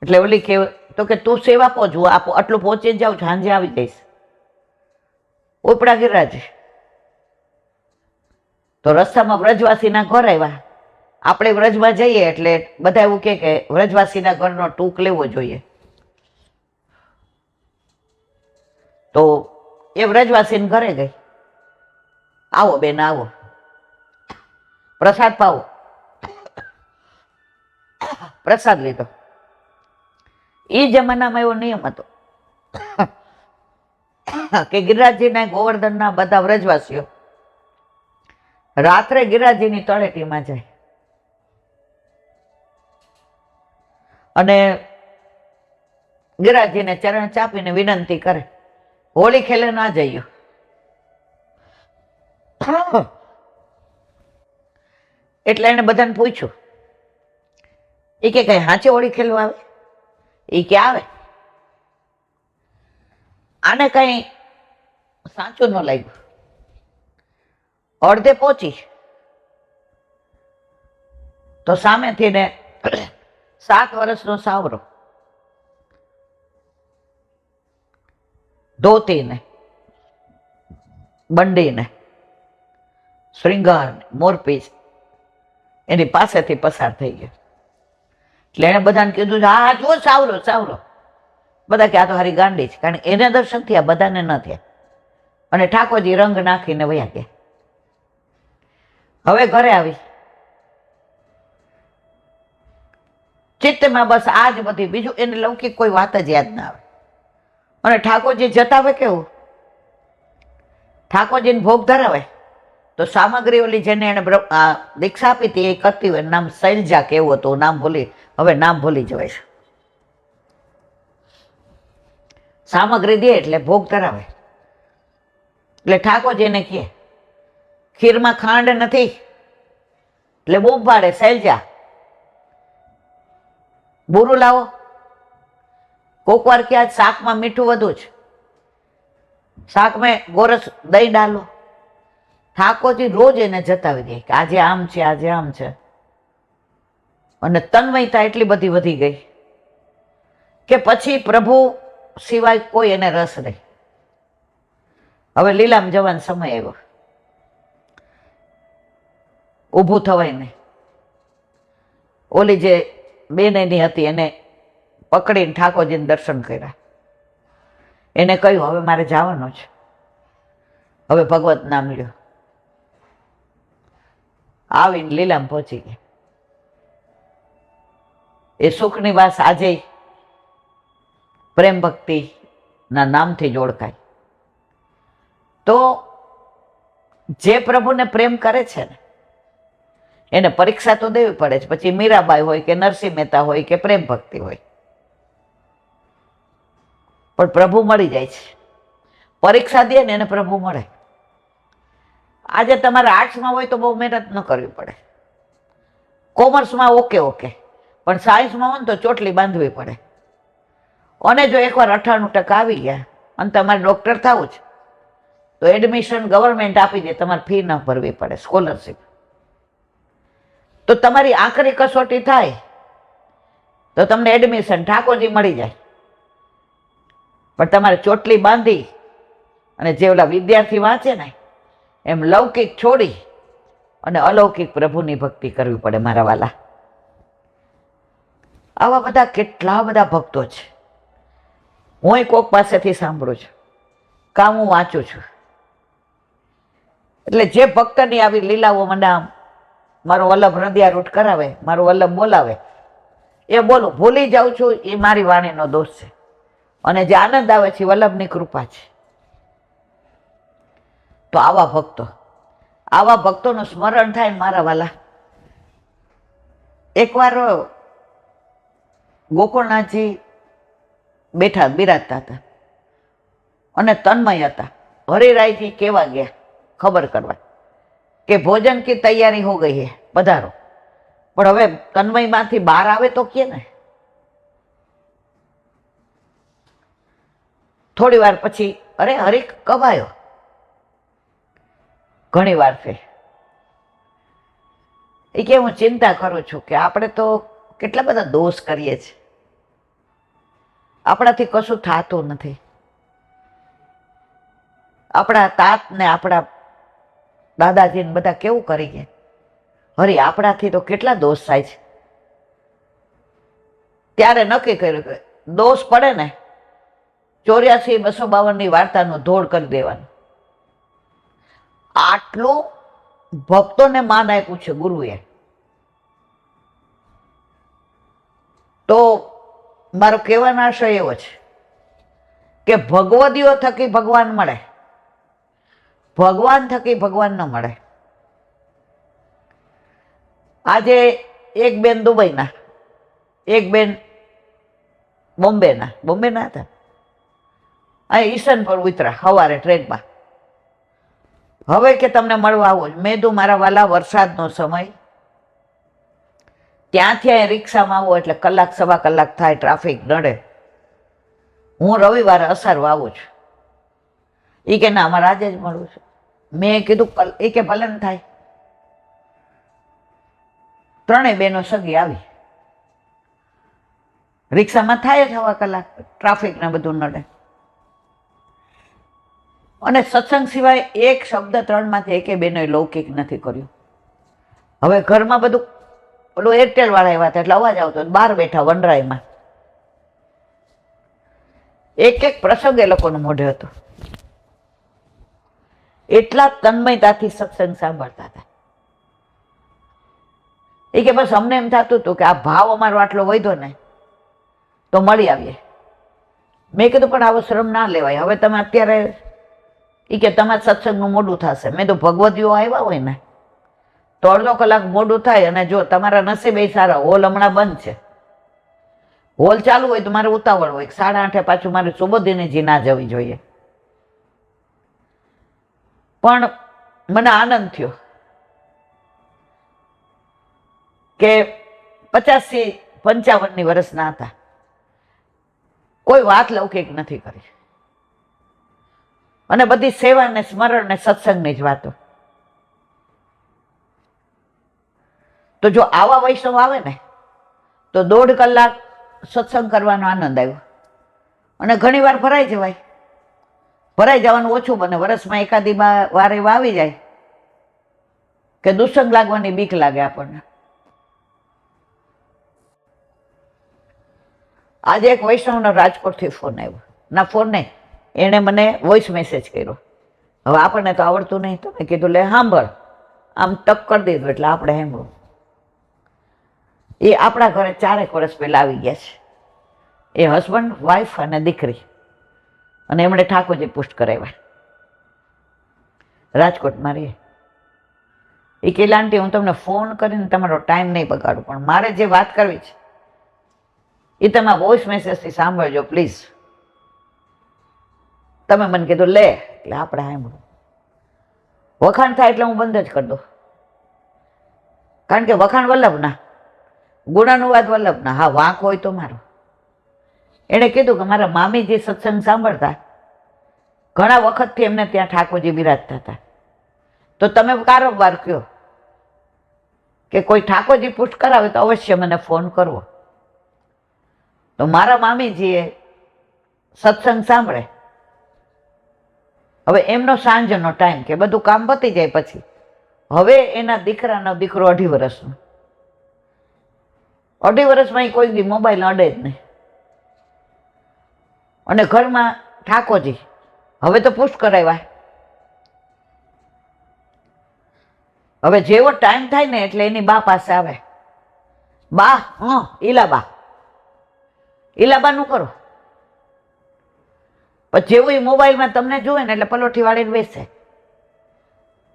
Speaker 1: એટલે ઓલી કે તો કે તું સેવા પહોંચવું આપો, આટલું પહોંચી જાઉં, સાંજે આવી જઈશ. ઉપડા ગિરિરાજજી. તો રસ્તામાં વ્રજવાસીના ઘર આવ્યા. આપણે વ્રજમાં જઈએ એટલે બધા એવું કે વ્રજવાસીના ઘરનો ટૂંક લેવો જોઈએ. તો એ વ્રજવાસીને ઘરે ગઈ. આવો બેન આવો, પ્રસાદ પાવો. પ્રસાદ લીધો. એ જમાનામાં એવો નિયમ હતો કે ગિરિરાજજીના ગોવર્ધનના બધા વ્રજવાસીઓ રાત્રે ગિરિરાજજીની તળેટીમાં જાય અને ગિરિરાજજીને ચરણ ચાપીને વિનંતી કરે હોળી ખેલે ના જઈએ. એટલે એને બધાને પૂછ્યું. એ કે કઈ હાચે હોળી ખેલવા આવે? એ કે આવે. આને કઈ સાચું ન લાગ્યું. અડધે પહોંચી તો સામેથી ને 7 વર્ષનો સાવરો, ધોતીને, બંડીને, શ્રૃંગાર, મોરપીસ એની પાસેથી પસાર થઈ ગયો. એટલે એને બધાને કીધું હા જુઓ સાવરો સાવરો. બધા કે આ તો હારી ગાંડી છે, કારણ એને દર્શન થયા, બધાને ન થયા. અને ઠાકોરજી રંગ નાખીને વયા ગયા. હવે ઘરે આવી ચિત્તમાં બસ આ જ બધી, બીજું એને લૌકિક કોઈ વાત જ યાદ ના આવે. અને ઠાકોરજી જતાવે કેવું, ઠાકોરજીને ભોગ ધરાવે તો સામગ્રી ઓલી જેને એને દીક્ષા આપી હતી એ કરતી હોય. નામ શૈલજા કેવું હતું, નામ ભૂલી જવાય છે. સામગ્રી દે એટલે ભોગ ધરાવે. એટલે ઠાકોરજીને કહે ખીરમાં ખાંડ નથી. એટલે બૂમ પાડે શૈલજા બુરું લાવો. કોક વાર ક્યાં શાકમાં મીઠું વધુ છે, શાક મેં ગોરસ દહીં ડાલો. ઠાકોરજી રોજ એને જતાવી દે કે આજે આમ છે, આજે આમ છે. અને તન્મયતા એટલી બધી વધી ગઈ કે પછી પ્રભુ સિવાય કોઈ એને રસ નહીં. હવે લીલામ જવાનો સમય આવ્યો, ઊભું થવાય નહીં. ઓલી જે બેન એની હતી એને પકડીને ઠાકોરજીને દર્શન કર્યા. એને કહ્યું હવે મારે જવાનું છે, હવે ભગવત નામ લ્યો. આવીને લીલામ પહોંચી ગયા. એ સુખની વાત આજે પ્રેમ ભક્તિ ના નામથી જ ઓળખાય. તો જે પ્રભુને પ્રેમ કરે છે ને એને પરીક્ષા તો દેવી પડે છે. પછી મીરાબાઈ હોય કે નરસિંહ મહેતા હોય કે પ્રેમ ભક્તિ હોય, પણ પ્રભુ મળી જાય છે. પરીક્ષા દે ને એને પ્રભુ મળે. આજે તમારે આર્ટ્સમાં હોય તો બહુ મહેનત ન કરવી પડે, કોમર્સમાં ઓકે, પણ સાયન્સમાં હોય ને તો ચોટલી બાંધવી પડે. અને જો એકવાર 98% આવી ગયા અને તમારે ડૉક્ટર થવું છે તો એડમિશન ગવર્મેન્ટ આપી દે, તમારે ફી ન ભરવી પડે, સ્કોલરશીપ. તો તમારી આખરી કસોટી થાય તો તમને એડમિશન ઠાકોરજી મળી જાય. પણ તમારે ચોટલી બાંધી અને જે ઓલા વિદ્યાર્થી વાંચે ને એમ લૌકિક છોડી અને અલૌકિક પ્રભુની ભક્તિ કરવી પડે મારા વાલા. આવા બધા કેટલા બધા ભક્તો છે. હું કોક પાસેથી સાંભળું છું, કાં હું વાંચું છું. એટલે જે ભક્તની આવી લીલાઓ મને આમ મારો વલ્લભ હૃદયારૂઢ કરાવે, મારો વલ્લભ બોલાવે એ બોલું, ભૂલી જાઉં છું એ મારી વાણીનો દોષ છે. અને જે આનંદ આવે છે વલ્લભની કૃપા છે. તો આવા ભક્તોનું સ્મરણ થાય મારા વાલા. એકવાર ગોકુળનાથજી બિરાજતા હતા અને તન્મય હતા. હરિરાયજી કેવા ગયા ખબર કરવા કે ભોજન કી તૈયારી હો ગઈ હે, પધારો. પણ હવે તન્મયમાંથી બહાર આવે તો કે ને. થોડી વાર પછી, અરે હરી કબ આવ્યો? ઘણી વાર છે એ કે હું ચિંતા કરું છું કે આપણે તો કેટલા બધા દોષ કરીએ છીએ, આપણાથી કશું થતું નથી. આપણા તાત ને આપણા દાદાજીને બધા કેવું કરી ગયા, હરી આપણાથી તો કેટલા દોષ થાય છે. ત્યારે નક્કી કર્યું કે દોષ પડે ને 84-252 વાર્તાનું ધોળ કરી દેવાનું. આટલું ભક્તોને માન આપ્યું છે ગુરુએ. તો મારો કહેવાનો આશય એવો છે કે ભગવદીઓ થકી ભગવાન મળે, ભગવાન થકી ભગવાન ન મળે. આજે એક બેન દુબઈના, એક બેન બોમ્બેના હતા, અહીં ઈસનપુર ઉતરા સવારે ટ્રેનમાં. હવે કે તમને મળવા આવો જ. મેં કીધું મારા વાલા વરસાદનો સમય, ત્યાંથી અહીં રિક્ષામાં આવો એટલે કલાક સવા કલાક થાય, ટ્રાફિક નડે. હું રવિવારે અસારવા આવું છું. એ કે ના અમારે આજે જ મળવું છે. મેં કીધું એ કે ભલે ને થાય. ત્રણેય બહેનો સગી આવી. રિક્ષામાં થાય જ સવા કલાક, ટ્રાફિક ને બધું નડે. અને સત્સંગ સિવાય એક શબ્દ ત્રણમાંથી એકે બેનોએ લૌકિક નથી કર્યું. હવે ઘરમાં બધું ઓલું એરટેલ વાળા આવ્યા હતા એટલે અવાજ આવતો, બહાર બેઠા વનરાયમાં. એક પ્રસંગ એ લોકોનું મોઢે હતો. એટલા તન્મયતાથી સત્સંગ સાંભળતા હતા. એ કે બસ અમને એમ થતું હતું કે આ ભાવ અમારો આટલો વધ્યો ને તો મળી આવીએ. મેં કીધું પણ આવો શ્રમ ના લેવાય. હવે તમે અત્યારે એ કે તમારા સત્સંગનું મોડું થશે. મેં તો ભગવદીઓ આવ્યા હોય ને તો અડધો કલાક મોડું થાય, અને જો તમારા નસીબ સારા, હોલ હમણાં બંધ છે, હોલ ચાલુ હોય તો મારે ઉતાવળ હોય 8:30 પાછું મારે સુબોધિનીજી ના જવી જોઈએ. પણ મને આનંદ થયો કે 50-55 વર્ષના હતા, કોઈ વાત લૌકિક નથી કરી, અને બધી સેવા ને સ્મરણ ને સત્સંગની જ વાતો. તો જો આવા વૈષ્ણવ આવે ને તો 1.5 કલાક સત્સંગ કરવાનો આનંદ આવ્યો. અને ઘણી વાર ભરાઈ જવાય, ભરાઈ જવાનું ઓછું બને. વર્ષમાં એકાદી વાર એવા આવી જાય કે દુસંગ લાગવાની બીક લાગે આપણને. આજે એક વૈષ્ણવનો રાજકોટથી ફોન આવ્યો, ના ફોન નહીં, એણે મને વોઇસ મેસેજ કર્યો. હવે આપણને તો આવડતું નહીં, તો મેં કીધું લે સાંભળ, આમ ટક કરી દીધું એટલે આપણે સાંભળું. એ આપણા ઘરે 4 વર્ષ પહેલા આવી ગયા છે. એ હસબન્ડ, વાઈફ અને દીકરી, અને એમણે ઠાકોરજી પુષ્ટ કરાવ્યા. રાજકોટમાં રહે. એ કે આંટી હું તમને ફોન કરીને તમારો ટાઈમ નહીં બગાડું, પણ મારે જે વાત કરવી છે એ તમે વોઇસ મેસેજથી સાંભળજો પ્લીઝ. તમે મને કીધું લે એટલે આપણે સાંભળું. વખાણ થાય એટલે હું બંધ જ કરી દઉં, કારણ કે વખાણ વલ્લભના, ગુણાનુવાદ વલ્લભના. હા, વાંક હોય તો મારો. એણે કીધું કે મારા મામી જે સત્સંગ સાંભળતા, ઘણા વખતથી એમને ત્યાં ઠાકોરજી બિરાજતા હતા, તો તમે કારોબાર કયો કે કોઈ ઠાકોરજી પુષ્ટ કરાવે તો અવશ્ય મને ફોન કરવો. તો મારા મામીજીએ સત્સંગ સાંભળે. હવે એમનો સાંજનો ટાઈમ કે બધું કામ પતી જાય પછી, હવે એના દીકરાનો દીકરો 2.5 વર્ષનો, 2.5 વર્ષમાં કોઈ દી મોબાઈલ અડે જ નહીં. અને ઘરમાં ઠાકોરજી હવે તો પુષ્ટ કરાવ્યા. હવે જેવો ટાઈમ થાય ને એટલે એની બા પાસે આવે. બા, ઈલાબાનું કરો. પછી જેવું એ મોબાઈલમાં તમને જુએ ને એટલે પલોઠી વાળીને બેસે.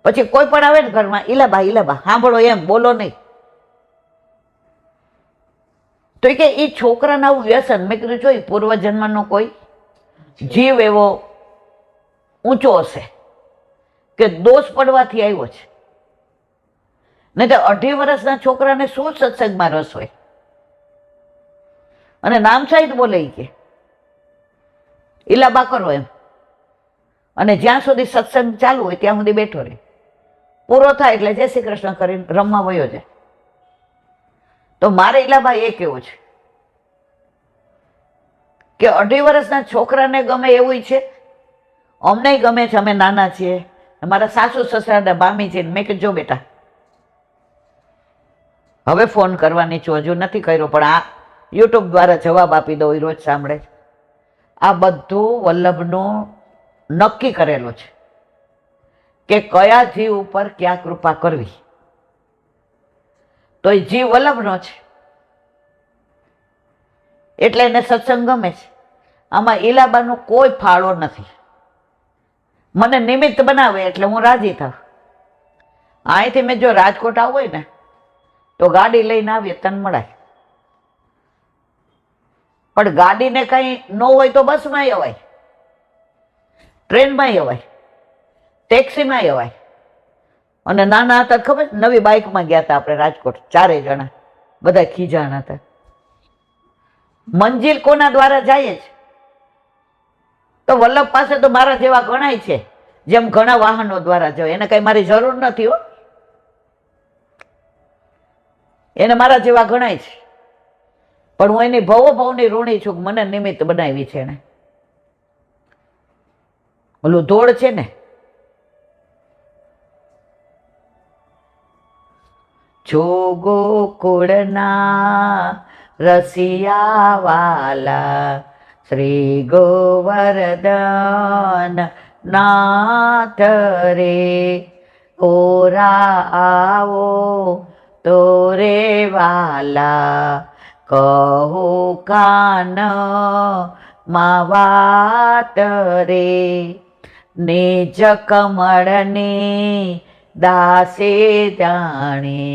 Speaker 1: પછી કોઈ પણ આવે ને ઘરમાં, ઈલાબા સાંભળો, એમ બોલો નહીં. તો કે એ છોકરાના આવું વ્યસન. મેં કીધું જોઈ પૂર્વજન્મનો કોઈ જીવ એવો ઊંચો હશે કે દોષ પડવાથી આવ્યો છે. નહીં તો 2.5 વર્ષના છોકરાને શું સત્સંગમાં રસ હોય? અને નામ સહિત બોલે કે ઈલાબા કરો એમ. અને જ્યાં સુધી સત્સંગ ચાલુ હોય ત્યાં સુધી બેઠો રહે. પૂરો થાય એટલે જય શ્રી કૃષ્ણ કરીને રમવા વયો જાય. તો મારે ઈલાબા એ કેવું છે કે 2.5 વર્ષના છોકરાને ગમે એવું છે, અમને ગમે છે, અમે નાના છીએ. મારા સાસુ સસરા બામી છે. મેં કીધું જો બેટા, હવે ફોન કરવાની છું, હજુ નથી કર્યો, પણ આ યુટ્યુબ દ્વારા જવાબ આપી દો. એ રોજ સાંભળે. આ બધું વલ્લભનું નક્કી કરેલું છે કે કયા જીવ ઉપર ક્યાં કૃપા કરવી. તો એ જીવ વલ્લભનો છે એટલે એને સત્સંગ ગમે છે. આમાં ઈલાબાનો કોઈ ફાળો નથી. મને નિમિત્ત બનાવે એટલે હું રાજી થાવ. અહીંથી મેં જો રાજકોટ આવું હોય ને તો ગાડી લઈને આવીએ, તન મળાય. પણ ગાડીને કઈ ન હોય તો બસમાં અવાય, ટ્રેનમાં અવાય, ટેક્સીમાં અવાય. અને નાના હતા ખબર, નવી બાઇકમાં ગયા હતા આપણે રાજકોટ, 4 જણા, બધા ખીજાણા હતા. મંજિલ કોના દ્વારા જાય છે? તો વલ્લભ પાસે તો મારા જેવા ગણાય છે, જેમ ઘણા વાહનો દ્વારા જાય. એને કઈ મારી જરૂર નથી હો, એને મારા જેવા ગણાય છે. પણ હું એની ભવની ઋણી છું. મને નિમિત્ત બનાવી છે એને. ઓલું ધોળ છે ને, જો ગોકુળના રસિયા વાલા શ્રી ગોવર્ધન નાથ રે, ઓરા આવો તો રે વાલા, કહો કાન માં વાત રે. નિજ કમળની દાસે જાણે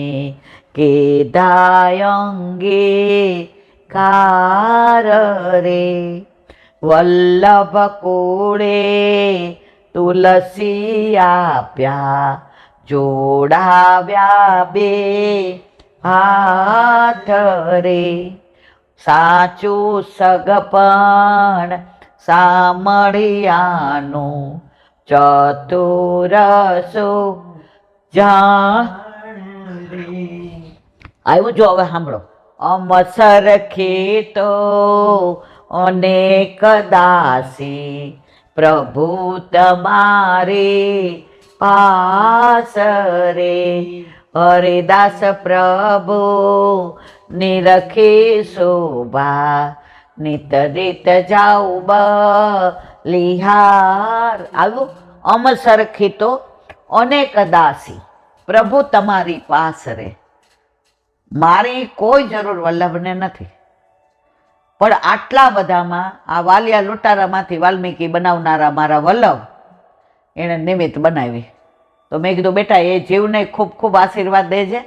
Speaker 1: કે દાયંગે કાર રે. વલ્લભ કુળે તુલસી આપ્યા, જોડાવ્યા 2 હાથ રે. સાચું સગપણ સામળિયાનું, ચતુરસો જાણ રે. આવ્યું જો, હવે સાંભળો. અમસર ખેતો અનેક દાસી, પ્રભુ તમારે પાસ રે. હરિદાસ પ્રભુ નિરખે શોભા, નિત રીત જાઉ બલિહાર. આવ્યું. અમસર ખેતો અનેક દાસી, પ્રભુ તમારી પાસ રે. મારી કોઈ જરૂર વલ્લભને નથી, પણ આટલા બધામાં આ વાલિયા લૂંટારામાંથી વાલ્મીકી બનાવનારા મારા વલ્લભ એણે નિમિત્ત બનાવી. તો મેં કીધું બેટા એ જીવને ખૂબ ખૂબ આશીર્વાદ દેજે.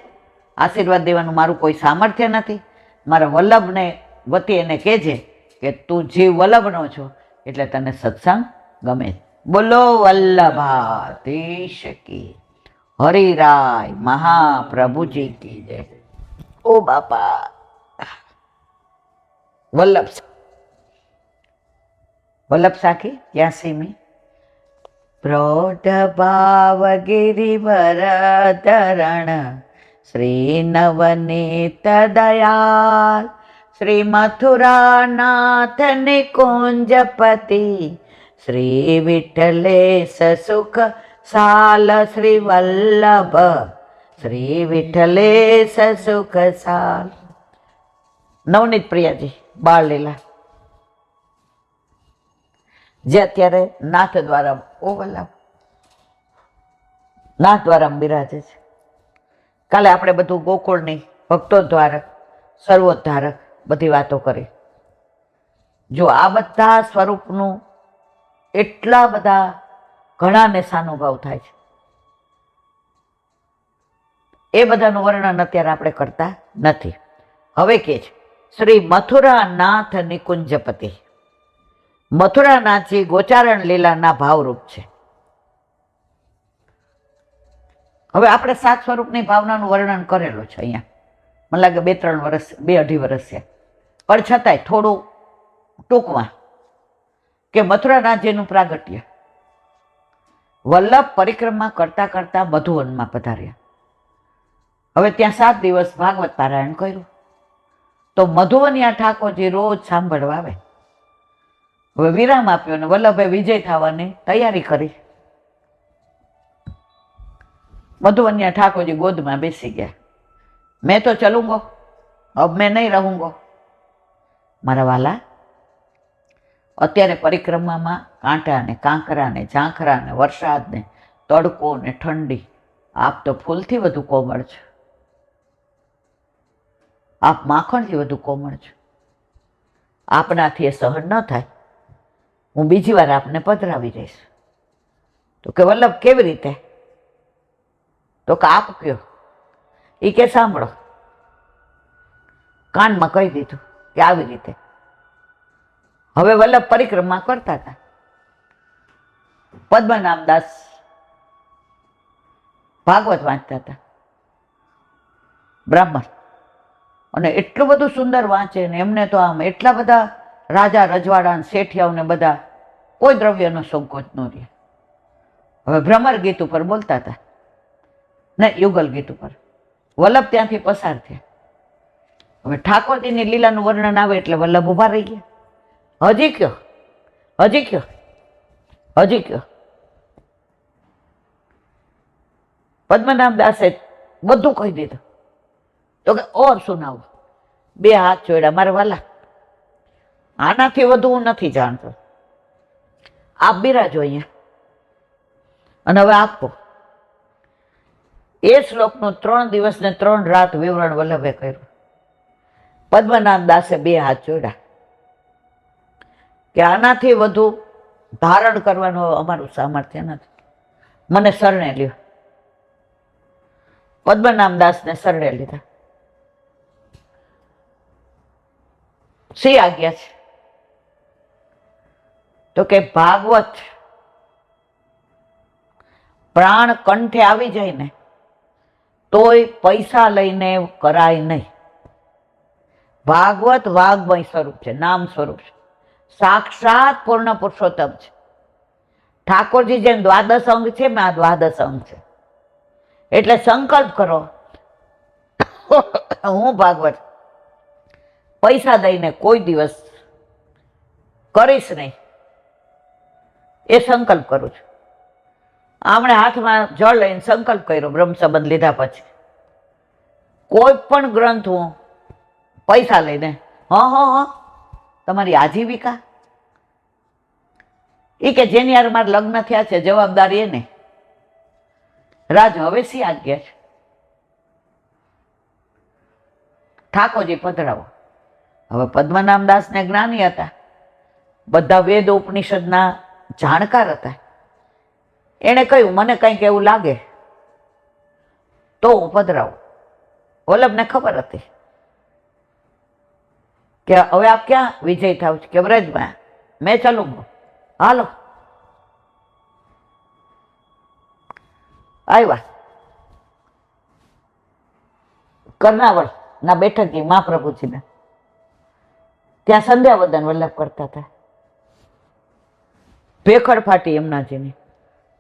Speaker 1: આશીર્વાદ દેવાનું મારું કોઈ સામર્થ્ય નથી. મારા વલ્લભને વતી એને કહેજે કે તું જીવ વલ્લભનો છો એટલે તને સત્સંગ ગમે. બોલો વલ્લભાધીશ કી, હરિરાય મહાપ્રભુજી કી જય. ઓ બાપા વલ્લભ વલ્લભ સાખી 83મી. પ્રૌઢ ભાવ ગિરિવર ધરણ શ્રી નવનીત દયાલ શ્રી મથુરાનાથ નિકુંજપતિ શ્રી વિઠ્ઠલેશ સુખ સાલ શ્રી વલ્લભ શ્રી વિઠ્ઠલેશ સુખ સાલ. નવનીત પ્રિયાજી બાળલીલા જે અત્યારે નાથ દ્વારા વલ્લભ નાથ દ્વારા બિરાજે છે. કાલે આપણે બધું ગોકુળની ભક્તોદ્ધારક સર્વોદ્ધારક બધી વાતો કરી. જો આ બધા સ્વરૂપનું એટલા બધા ઘણાને સાનુભાવ થાય છે. એ બધાનું વર્ણન અત્યારે આપણે કરતા નથી. હવે કે છે શ્રી મથુરાનાથ નિકુંજપતિ. મથુરાનાથજી ગોચારણ લીલાના ભાવરૂપ છે. હવે આપણે 7 સ્વરૂપની ભાવનાનું વર્ણન કરેલું છે અહીંયા. મને લાગે 2-3 વર્ષ 2-2.5 વર્ષ છે. પણ છતાંય થોડું ટૂંકમાં કે મથુરાનાથજીનું પ્રાગટ્ય વલ્લભ પરિક્રમા કરતા કરતા મધુવનમાં પધાર્યા. હવે ત્યાં 7 દિવસ ભાગવત પારાયણ કર્યું. તો મધુવનિયા ઠાકોરજી રોજ સાંભળવા આવે. હવે વિરામ આપ્યો ને વલ્લભે વિજય થવાની તૈયારી કરી. મધુવનિયા ઠાકોરજી ગોદમાં બેસી ગયા. મેં તો ચલુંગો, અબ મેં નહીં રહુંગો. મારા વાલા, અત્યારે પરિક્રમામાં કાંટા ને કાંકરા ને ઝાંખરા ને વરસાદ ને તડકો ને ઠંડી, આપ તો ફૂલથી વધુ કોમળ છો. આપ માખણથી વધુ કોમળ છો. આપનાથી એ સહન ન થાય. હું બીજી વાર આપને પધરાવી જઈશ. તો કે વલ્લભ કેવી રીતે? તો કે આપ કયો. એ કે સાંભળો. કાનમાં કહી દીધું કે આવી રીતે. હવે વલ્લભ પરિક્રમા કરતા હતા. પદ્મનાભદાસ ભાગવત વાંચતા હતા, બ્રાહ્મણ. અને એટલું બધું સુંદર વાંચે ને એમને તો આમ એટલા બધા રાજા રજવાડા શેઠિયાઓને બધા કોઈ દ્રવ્યનો સંકોચ ન રહે. હવે ભ્રમર ગીત ઉપર બોલતા હતા ને યુગલ ગીત ઉપર. વલ્લભ ત્યાંથી પસાર થયા. હવે ઠાકોરજીની લીલાનું વર્ણન આવે એટલે વલ્લભ ઉભા રહી ગયા. હજી કયો, હજી કયો, હજી કયો. પદ્મનાભદાસે બધું કહી દીધું. તો કે ઓર સુનાવો. 2 હાથ જોડ્યા. મારા વાલા, આનાથી વધુ હું નથી જાણતો. આપ બિરાજો અહીંયા અને હવે આપો. એ શ્લોકનું 3 દિવસ ને 3 રાત વિવરણ વલ્લભે કર્યું. પદ્મનાભદાસે 2 હાથ જોડ્યા કે આનાથી વધુ ધારણ કરવાનું અમારું સામર્થ્ય નથી. મને શરણે લ્યો. પદ્મનાભદાસને શરણે લીધા. શી આજ્ઞા છે? તો કે ભાગવત પ્રાણ કંઠે આવી જાય ને તોય પૈસા લઈને કરાય નહીં. ભાગવત વાગ્મય સ્વરૂપ છે, નામ સ્વરૂપ છે, સાક્ષાત પૂર્ણ પુરુષોત્તમ છે. ઠાકોરજી જેમ 12 અંગ છે, મેં આ 12 અંગ છે. એટલે સંકલ્પ કરો, હું ભાગવત પૈસા દઈને કોઈ દિવસ કરીશ નહીં. એ સંકલ્પ કરું છું. આમણે હાથમાં જળ લઈને સંકલ્પ કર્યો. બ્રહ્મ સંબંધ લીધા પછી કોઈ પણ ગ્રંથ હું પૈસા લઈને તમારી આજીવિકા એ કે જેની યાર મારે લગ્ન થયા છે જવાબદારી એને. રાજ હવે શી આજ્ઞા છે? ઠાકોરજી પધરાવો. હવે પદ્મનાભદાસને જ્ઞાની હતા, બધા વેદ ઉપનિષદના જાણકાર હતા. એણે કહ્યું મને કંઈક એવું લાગે તો હું પધરાવું. વલ્લભને ખબર હતી કે હવે આપ ક્યાં વિજય થાવ છો, કે વ્રજમાં. મેં ચાલું, હાલો. આવ્યા કર્ણાવળ ના બેઠક મહાપ્રભુજીને, ત્યાં સંધ્યાવદન વલ્લભ કરતા હતા. ભેખડ ફાટી એમનાજીની,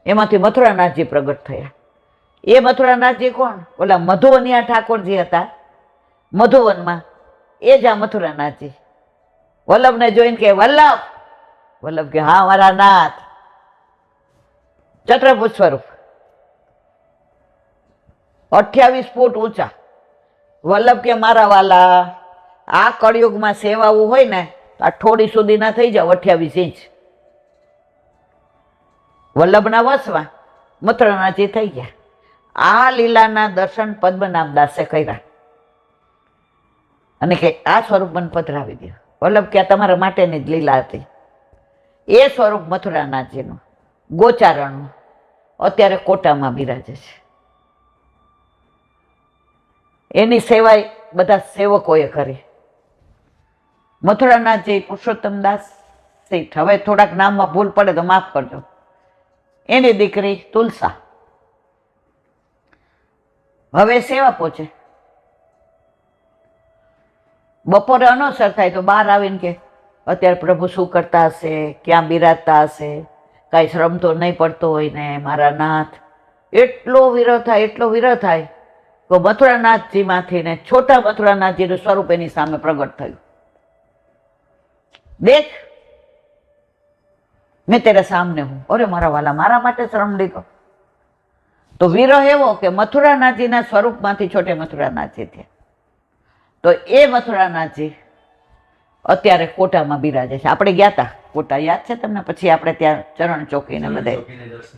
Speaker 1: એમાંથી મથુરાનાથજી પ્રગટ થયા. એ મથુરાનાથજી કોણ? ઓલા મધુવનિયા ઠાકોરજી હતા મધુવનમાં, એ જ આ મથુરાનાથજી. વલ્લભને જોઈને કે વલ્લભ. વલ્લભ કે હા મારા નાથ. ચત્રભુજ સ્વરૂપ, 28 ફૂટ ઊંચા. વલ્લભ કે મારા વાલા, આ કળિયુગમાં સેવાવું હોય ને તો આ થોડી સુધી ના થઈ જાવ 28 ઇંચ. વલ્લભના વસમાં મથુરાનાથજી થઈ ગયા. આ લીલાના દર્શન પદ્મનાભદાસે કર્યા અને કે આ સ્વરૂપ મને પધરાવી દો. વલ્લભ કે તમારા માટેની જ લીલા હતી. એ સ્વરૂપ મથુરાનાથજીનું ગોચારણનું અત્યારે કોટામાં બિરાજે છે. એની સેવા બધા સેવકોએ કરી. મથુરાનાથજી પુરુષોત્તમદાસ શેઠ, હવે થોડાક નામમાં ભૂલ પડે તો માફ કરજો. એની દીકરી તુલસા હવે સેવા પહોંચે. બપોરે અનોસર થાય તો બહાર આવીને કે અત્યારે પ્રભુ શું કરતા હશે, ક્યાં બિરાજતા હશે, કાંઈ શ્રમ તો નહીં પડતો હોય ને મારા નાથ. એટલો વિરહ થાય, એટલો વિરહ થાય તો મથુરાનાથજીમાંથી ને છોટા મથુરાનાથજીનું સ્વરૂપ એની સામે પ્રગટ થયું. દેખ મેં તેરા સામને હું. અરે મારા વાલા, મારા માટે શ્રમ લીધો. તો વિરહ એવો કે મથુરાનાથજીના સ્વરૂપમાંથી છોટે મથુરાનાથજી થયા. તો એ મથુરાનાથજી અત્યારે કોટામાં બિરાજે છે. આપણે ગયા હતા કોટા, યાદ છે તમને? પછી આપણે ત્યાં ચરણ ચોકી ને બધે,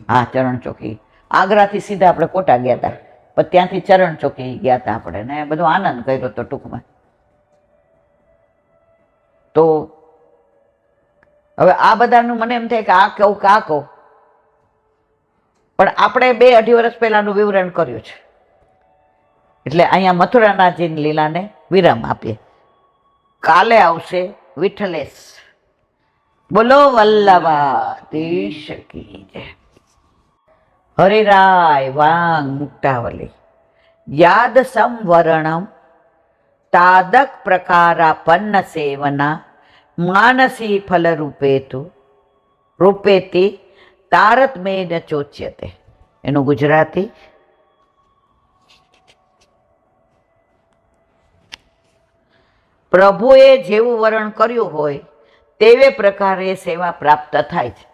Speaker 1: હા ચરણ ચોકી, આગ્રાથી સીધા આપણે કોટા ગયા હતા, પણ ત્યાંથી ચરણ ચોકી ગયા હતા આપણે, ને બધો આનંદ કર્યો હતો ટૂંકમાં. તો હવે આ બધાનું મને એમ થાય કે આ કહું કે આ કહું, પણ આપણે 2-2.5 વર્ષ પહેલાનું વિવરણ કર્યું છે. એટલે અહીંયા મથુરાનાથજીની લીલાને વિરામ આપીએ. કાલે આવશે વિઠ્ઠલેશ. બોલો વલ્લભાધીશ કી જય. હરિરાય વાંગ મુક્તાવલી યાદ સંવરણમ તાદક પ્રકારાપન્ન સેવના માનસી ફલ રૂપેતી તારતમેન ચોચ્યતે. એનું ગુજરાતી: પ્રભુએ જેવું વરણ કર્યું હોય તેવે પ્રકારે સેવા પ્રાપ્ત થાય છે.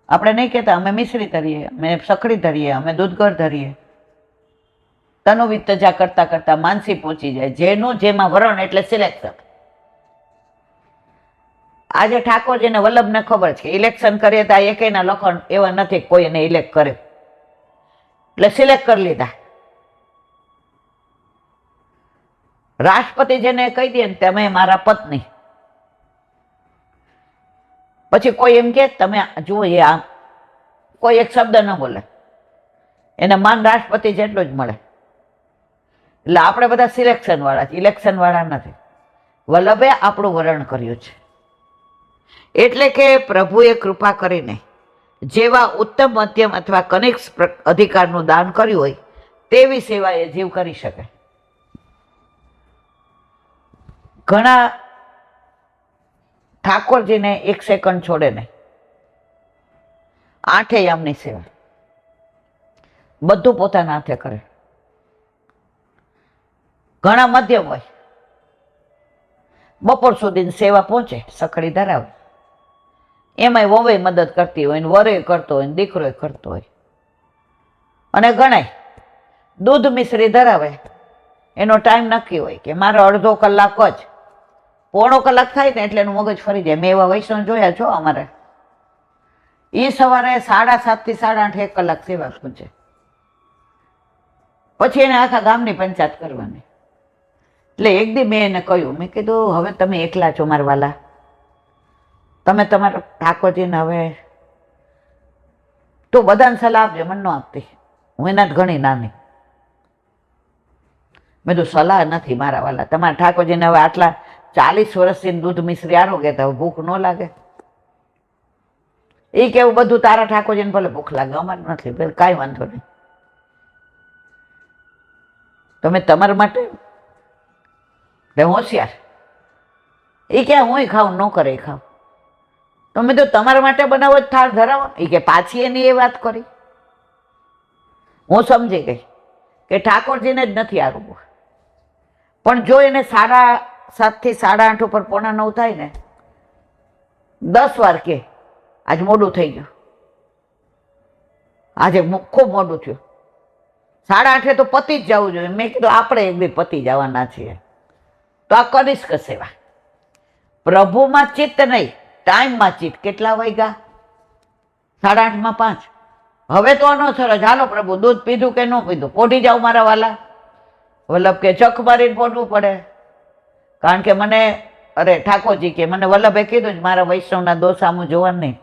Speaker 1: આપણે નહીં કહેતા અમે મિશ્રી ધરીએ, અમે સખડી ધરીએ, અમે દૂધગર ધરીએ. તનુ વિતજા કરતા કરતા માનસી પહોંચી જાય. જેનું જેમાં વરણ એટલે સિલેક્શન. આજે ઠાકોરજીને વલ્લભને ખબર છે ઇલેક્શન કરીએ તો એકેયના લખણ એવા નથી કોઈ એને ઇલેક્ટ કરે, એટલે સિલેક્ટ કરી લીધા. રાષ્ટ્રપતિ જેને કહી દે ને તમે મારા પત્ની, પછી કોઈ એમ કે તમે જુઓ એ આમ, કોઈ એક શબ્દ ન બોલે, એને માન રાષ્ટ્રપતિ જેટલું જ મળે. એટલે આપણે બધા સિલેક્શન વાળા છે, ઇલેક્શન વાળા નથી. વલ્લભે આપણું વરણ કર્યું છે. એટલે કે પ્રભુએ કૃપા કરીને જેવા ઉત્તમ મધ્યમ અથવા કનિષ્ઠ અધિકારનું દાન કર્યું હોય તેવી સેવા એ જીવ કરી શકે. ઘણા ઠાકોરજીને 1 સેકન્ડ છોડે નહીં, 8 યામની સેવા બધું પોતાના હાથે કરે. ઘણા મધ્યમ હોય, બપોર સુધી સેવા પહોંચે, સખડી ધરાવે, એમાંય વહુએ મદદ કરતી હોય ને વરે કરતો હોય ને દીકરો કરતો હોય. અને ઘણાય દૂધ મિશ્રી ધરાવે, એનો ટાઈમ નક્કી હોય કે મારે અડધો કલાક જ, પોણો કલાક થાય ને એટલે એનું મગજ ફરી જાય. મેં એવા વૈષ્ણવ જોયા છો અમારે, એ સવારે 7:30 થી 8:30 1 કલાક સેવા પૂછે, પછી એને આખા ગામની પંચાયત કરવાની. એટલે એક દી મેં એને કહ્યું, મેં કીધું હવે તમે એકલા છો મારા વાલા, તમે તમારા ઠાકોરજીને હવે તો બધાને સલાહ આપજો, મને ન આપતી, હું એના જ ઘણી નાની. મેં તો સલાહ નથી મારા વાલા, તમારા ઠાકોરજીને હવે આટલા 40 વર્ષથી દૂધ મિશ્રી આરો કહેતા હવે ભૂખ ન લાગે? એ કેવું બધું તારા ઠાકોરજીને ભલે ભૂખ લાગે, અમારે નથી, ભલે કાંઈ વાંધો નહીં. તમે તમારા માટે હોશિયાર. એ કે હું ખાઉં ન કરે ખાવ, તમે તો તમારા માટે બનાવો જ થાળ ધરાવો. એ કે પાછી એની એ વાત કરી. હું સમજી ગઈ કે ઠાકોરજીને જ નથી આરવું, પણ જો એને 7:30 થી 8:30 ઉપર 8:45 થાય ને, 10 વાર કે આજ મોડું થઈ ગયું, આજે ખૂબ મોડું થયું, 8:30 તો પતી જ જવું જોઈએ. મેં કીધું આપણે એક બી પતી જવાના છીએ, તો આ કરીશ કે સેવા. પ્રભુમાં ચિત્ત નહીં, ટાઈમમાં ચિત્ત. કેટલા વાગ્યા? 8:30 5. હવે તો ન સરસ, હાલો પ્રભુ દૂધ પીધું કે ન પીધું, પોઢી જાવ મારા વાલા. વલ્લભ કે ચક મારીને પોઢવું પડે, કારણ કે મને, અરે ઠાકોરજી કે મને વલ્લભે કીધું જ મારા વૈષ્ણવના દોષામું જોવાનું નહીં.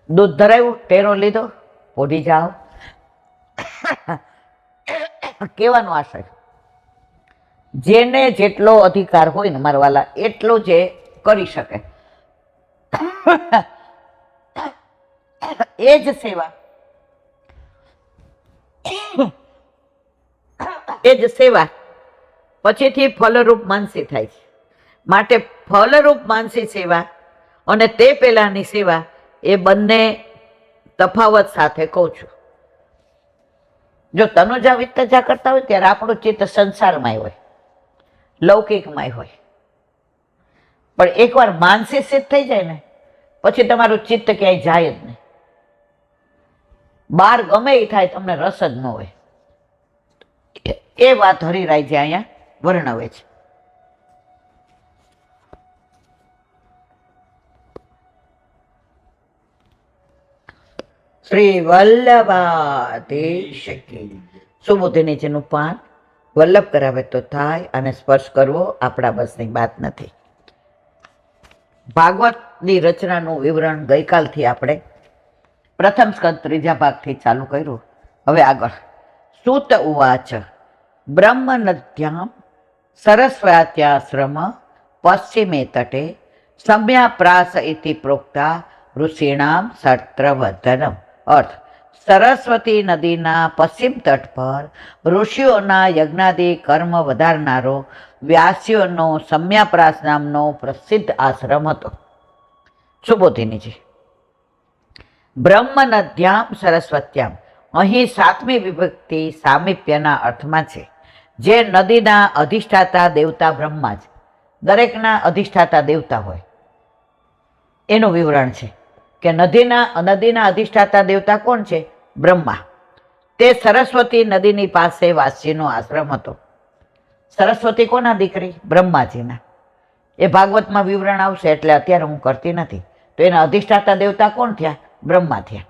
Speaker 1: દૂધ ધરાવ્યું, ટેરો લીધો, પોઢી જાઓ. કહેવાનો આશય, જેને જેટલો અધિકાર હોય ને મારા વાલા, એટલો જ કરી શકે. એ જ સેવા, એ જ સેવા પછીથી ફલરૂપ માનસી થાય છે. માટે ફલરૂપ માનસી સેવા અને તે પહેલાની સેવા, એ બંને તફાવત સાથે કહું છું. જો તનુજા વિત્તજા કરતા હોય ત્યારે આપણું ચિત્ત સંસારમાં હોય, લૌકિકમાં હોય, પણ એકવાર માનસી સિદ્ધ થઈ જાય ને પછી તમારું ચિત્ત ક્યાંય જાય જ નહીં. બહાર ગમે એ થાય, તમને રસ જ ન હોય. એ વાત હરિરાયજી અહીંયા વર્ણવે છે. શ્રી વલ્લભાધીશ કી. સુબુદ્ધિ નીચેનું પાન વલ્લભ કરાવે તો થાય, અને સ્પર્શ કરવો આપણા બસની વાત નથી. ભાગવતની રચનાનું વિવરણ ગઈકાલથી આપણે પ્રથમ સ્કંદ 3જા ભાગથી ચાલુ કર્યું. હવે આગળ. સૂત ઉવાચ બ્રહ્મ નદ્યામ સરસ્વત્યાશ્રમ પશ્ચિમે તટે સમ્યા પ્રાસ ઇતિ પ્રોક્તા ઋષિણામ સત્રવધનમ. અર્થ, સરસ્વતી નદીના પશ્ચિમ તટ પર ઋષિઓના યજ્ઞાદિ કર્મ વધારનારો વ્યાસીઓનો સમ્યાપ્રાસ નામનો પ્રસિદ્ધ આશ્રમ હતો. સુબોધિનીજી. બ્રહ્મ નદ્યામ સરસ્વત્યામ, અહીં 7મી વિભક્તિ સામીપ્યના અર્થમાં છે. જે નદીના અધિષ્ઠાતા દેવતા બ્રહ્મા જ, દરેકના અધિષ્ઠાતા દેવતા હોય, એનું વિવરણ છે કે નદીના અધિષ્ઠાતા દેવતા કોણ છે? બ્રહ્મા. તે સરસ્વતી નદીની પાસે વાસીનો આશ્રમ હતો. સરસ્વતી કોના દીકરી? બ્રહ્માજીના. એ ભાગવતમાં વિવરણ આવશે, એટલે અત્યારે હું કરતી નથી. તો એના અધિષ્ઠાતા દેવતા કોણ થયા? બ્રહ્મા થયા.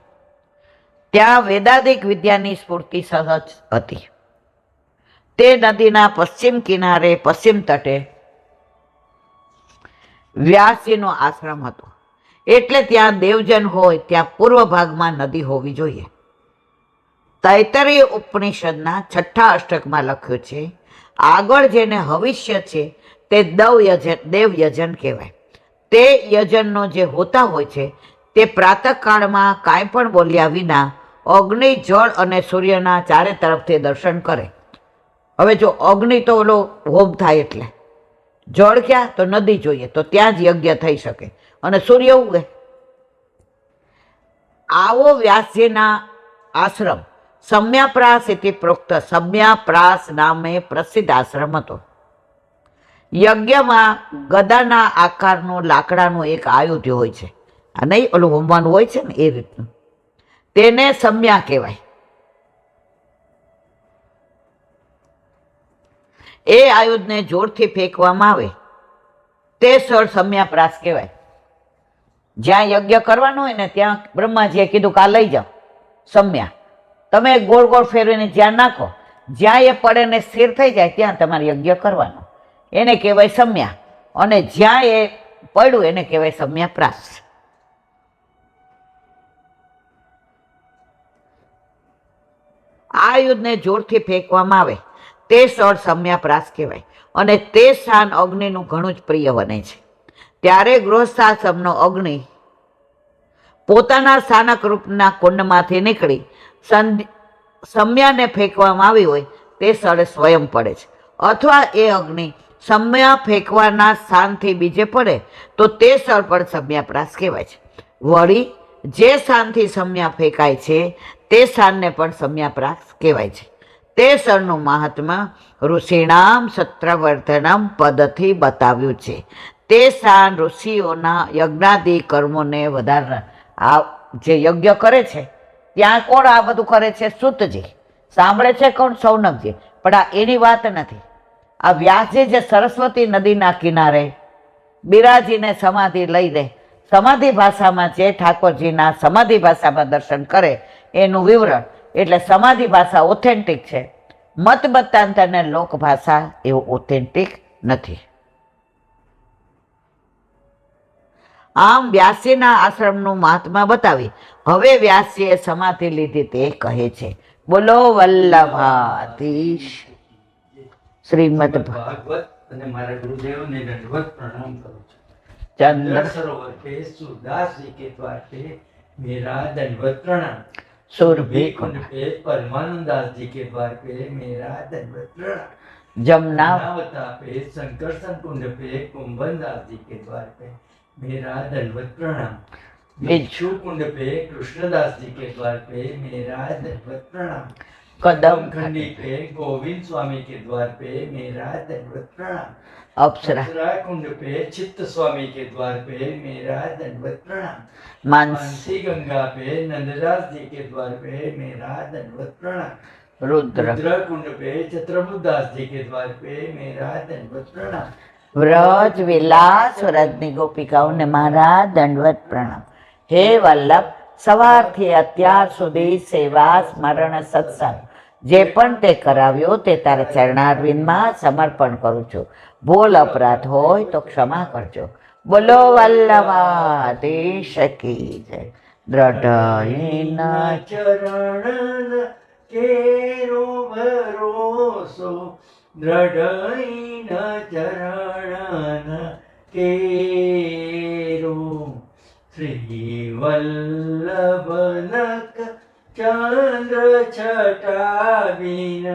Speaker 1: ત્યાં વેદાદિક વિદ્યાની સ્ફૂર્તિ સહજ હતી. તે નદીના પશ્ચિમ કિનારે પશ્ચિમ તટે વ્યાસજીનો આશ્રમ હતો. એટલે ત્યાં દેવજન હોય ત્યાં પૂર્વ ભાગમાં નદી હોવી જોઈએ. તૈત્તરીય ઉપનિષદના 6ઠા અષ્ટકમાં લખ્યું છે, આગળ જેને હવિષ્ય છે તે દેવયજન કહેવાય. તે યજનનો જે હોતા હોય છે તે પ્રાતઃકાળમાં કાંઈ પણ બોલ્યા વિના અગ્નિ, જળ અને સૂર્યના ચારે તરફથી દર્શન કરે. હવે જો અગ્નિ તો ઓલો હોમ થાય, એટલે જળ ક્યાં? તો નદી જોઈએ, તો ત્યાં જ યજ્ઞ થઈ શકે, અને સૂર્ય ઉગે. આવો વ્યાસજીના આશ્રમ સમ્યાપ્રાસ ઇતિ પ્રોક્ત, સમ્યાપ્રાસ નામે પ્રસિદ્ધ આશ્રમ હતો. યજ્ઞમાં ગદાના આકારનું લાકડાનું એક આયુધ હોય છે, આ નહીં ઓલું હોમવાનું હોય છે ને એ રીતનું, તેને સમ્યા કહેવાય. એ આયુધને જોરથી ફેંકવામાં આવે તે સ્થળ સમ્યાપ્રાસ કહેવાય. જ્યાં યજ્ઞ કરવાનો હોય ને ત્યાં બ્રહ્માજીએ કીધું કે આ લઈ જાઓ સમ્યા, તમે ગોળ ગોળ ફેરવીને જ્યાં નાખો, જ્યાં એ પડે ને સ્થિર થઈ જાય ત્યાં તમારે યજ્ઞ કરવાનો, એને કહેવાય સમ્યા. અને જ્યાં એ પડ્યું એને કહેવાય સમ્યાપ્રાસ. આ આયુધને જોરથી ફેંકવામાં આવે તે સ્થળ સમ્યાપ્રાસ કહેવાય અને તે સ્થાન અગ્નિનું ઘણું જ પ્રિય બને છે. ત્યારે ગૃહસ્થાશ્રમનો અગ્નિ પોતાના સ્થાનક રૂપના કુંડમાંથી નીકળી સમ્યાને ફેંકવામાં આવી હોય તે સ્થળે સ્વયં પડે છે, અથવા એ અગ્નિ સમ્યા ફેંકવાના સ્થાનથી બીજે પડે તો તે સ્થળ પર સમ્યાપ્રાસ કહેવાય છે. વળી જે સ્થાનથી સમ્યા ફેંકાય છે તે સ્થાનને પણ સમ્યાપ્રાસ કહેવાય છે. તે સ્થળનું મહાત્મ્ય ઋષિણામ સત્રવર્ધનમ પદથી બતાવ્યું છે. તે સ્થાન ઋષિઓના યજ્ઞાદિ કર્મોને વધારનાર, આ જે યજ્ઞ કરે છે ત્યાં કોણ આ બધું કરે છે? સૂતજી. સાંભળે છે કોણ? સૌનકજી. પણ આ એની વાત નથી. આ વ્યાસજી જે સરસ્વતી નદીના કિનારે બિરાજીને સમાધિ લઈ લે, સમાધિ ભાષામાં જે ઠાકોરજીના સમાધિ ભાષામાં દર્શન કરે એનું વિવરણ. એટલે સમાધિ ભાષા ઓથેન્ટિક છે, મત મતાંતરને લોક ભાષા એવું ઓથેન્ટિક નથી. આમ વ્યાસજીના આશ્રમનું મહાત્મા બતાવી હવે વ્યાસજીએ સમાધિ લીધી તે કહે છે. બોલો વલ્લભાધીશ. શ્રીમદ
Speaker 2: ભાગવત અને મારા ગુરુદેવને દંડવત પ્રણામ કરું છું.
Speaker 1: ચંદ્ર
Speaker 2: सरोवर पे सूरदास जी के द्वार पे मेरा दंडवत प्रणाम.
Speaker 1: सुरभि
Speaker 2: कुंड पे परमानंद दास जी के द्वार पे मेरा दंडवत प्रणाम.
Speaker 1: जमुना
Speaker 2: जमुनावता पे संकर्षण कुंड पे कुंभन दास जी के द्वार पे मेरा दंडवत प्रणाम. भिक्षु कुंड पे कृष्णदास जी के द्वार पे मेरा दंडवत प्रणाम.
Speaker 1: कदम
Speaker 2: खंडी पे गोविंद स्वामी के द्वार पे मेरा दंडवत प्रणाम.
Speaker 1: अप्सरा
Speaker 2: कुंड पे चित्त स्वामी के द्वार पे मेरा दंडवत प्रणाम.
Speaker 1: मानसी
Speaker 2: मानसी गंगा पे नंददास जी के द्वार पे मेरा दंडवत प्रणाम.
Speaker 1: रुद्र
Speaker 2: कुंड पे चत्रबुदास जी के द्वार पे मेरा दंडवत प्रणाम.
Speaker 1: વ્રજ વિલાસ વ્રજની ગોપિકાઓને મારા દંડવત પ્રણામ. હે વલ્લભ, સવારથી અત્યાર સુધી સેવા સ્મરણ સત્સંગ જે પણ તે કરાવ્યો તે તારા ચરણારવિંદમાં સમર્પણ કરું છું. ભૂલ અપરાધ હોય તો ક્ષમા કરજો. બોલો વલ્લભાધીશ કી જય. દ્રઢ
Speaker 2: ચરણ કેરો ભરોસો દ્રઢ ચરણ કેરો. શ્રી વલ્લભનક ચંદ્ર છટાવીન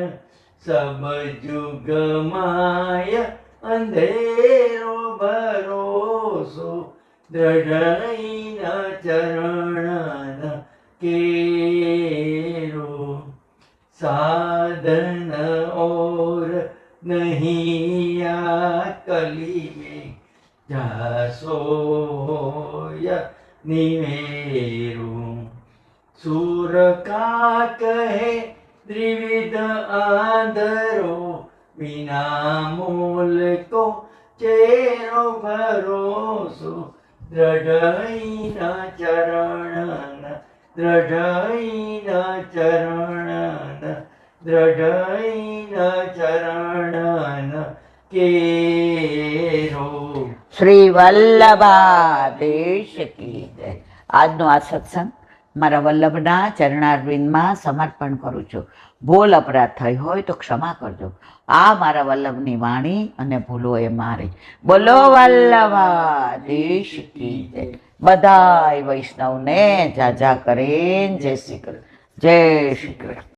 Speaker 2: સબ જુગ માય અંધેરો ભરોસો દ્રઢ ચરણ કેરો. साधन और नहीं आ कली में जासोय निवेरु. सूर का कहे त्रिविध आंधरो बिना मूल को चेरो भरोसो દ્રઢ ચરણ દ્રઢ ચરણ દ્રઢ ચરણ કેરો.
Speaker 1: શ્રી વલ્લભાધીશ કી જય. આજનો આ સત્સંગ મારા વલ્લભના ચરણારવિંદમાં સમર્પણ કરું છું. ભૂલ અપરાધ થઈ હોય તો ક્ષમા કરજો. આ મારા વલ્લભની વાણી અને ભૂલો એ મારી. બોલો વલ્લભાધીશ કી જય. બધાય વૈષ્ણવને જાજા કરીને જય શ્રી કૃષ્ણ. જય શ્રી કૃષ્ણ.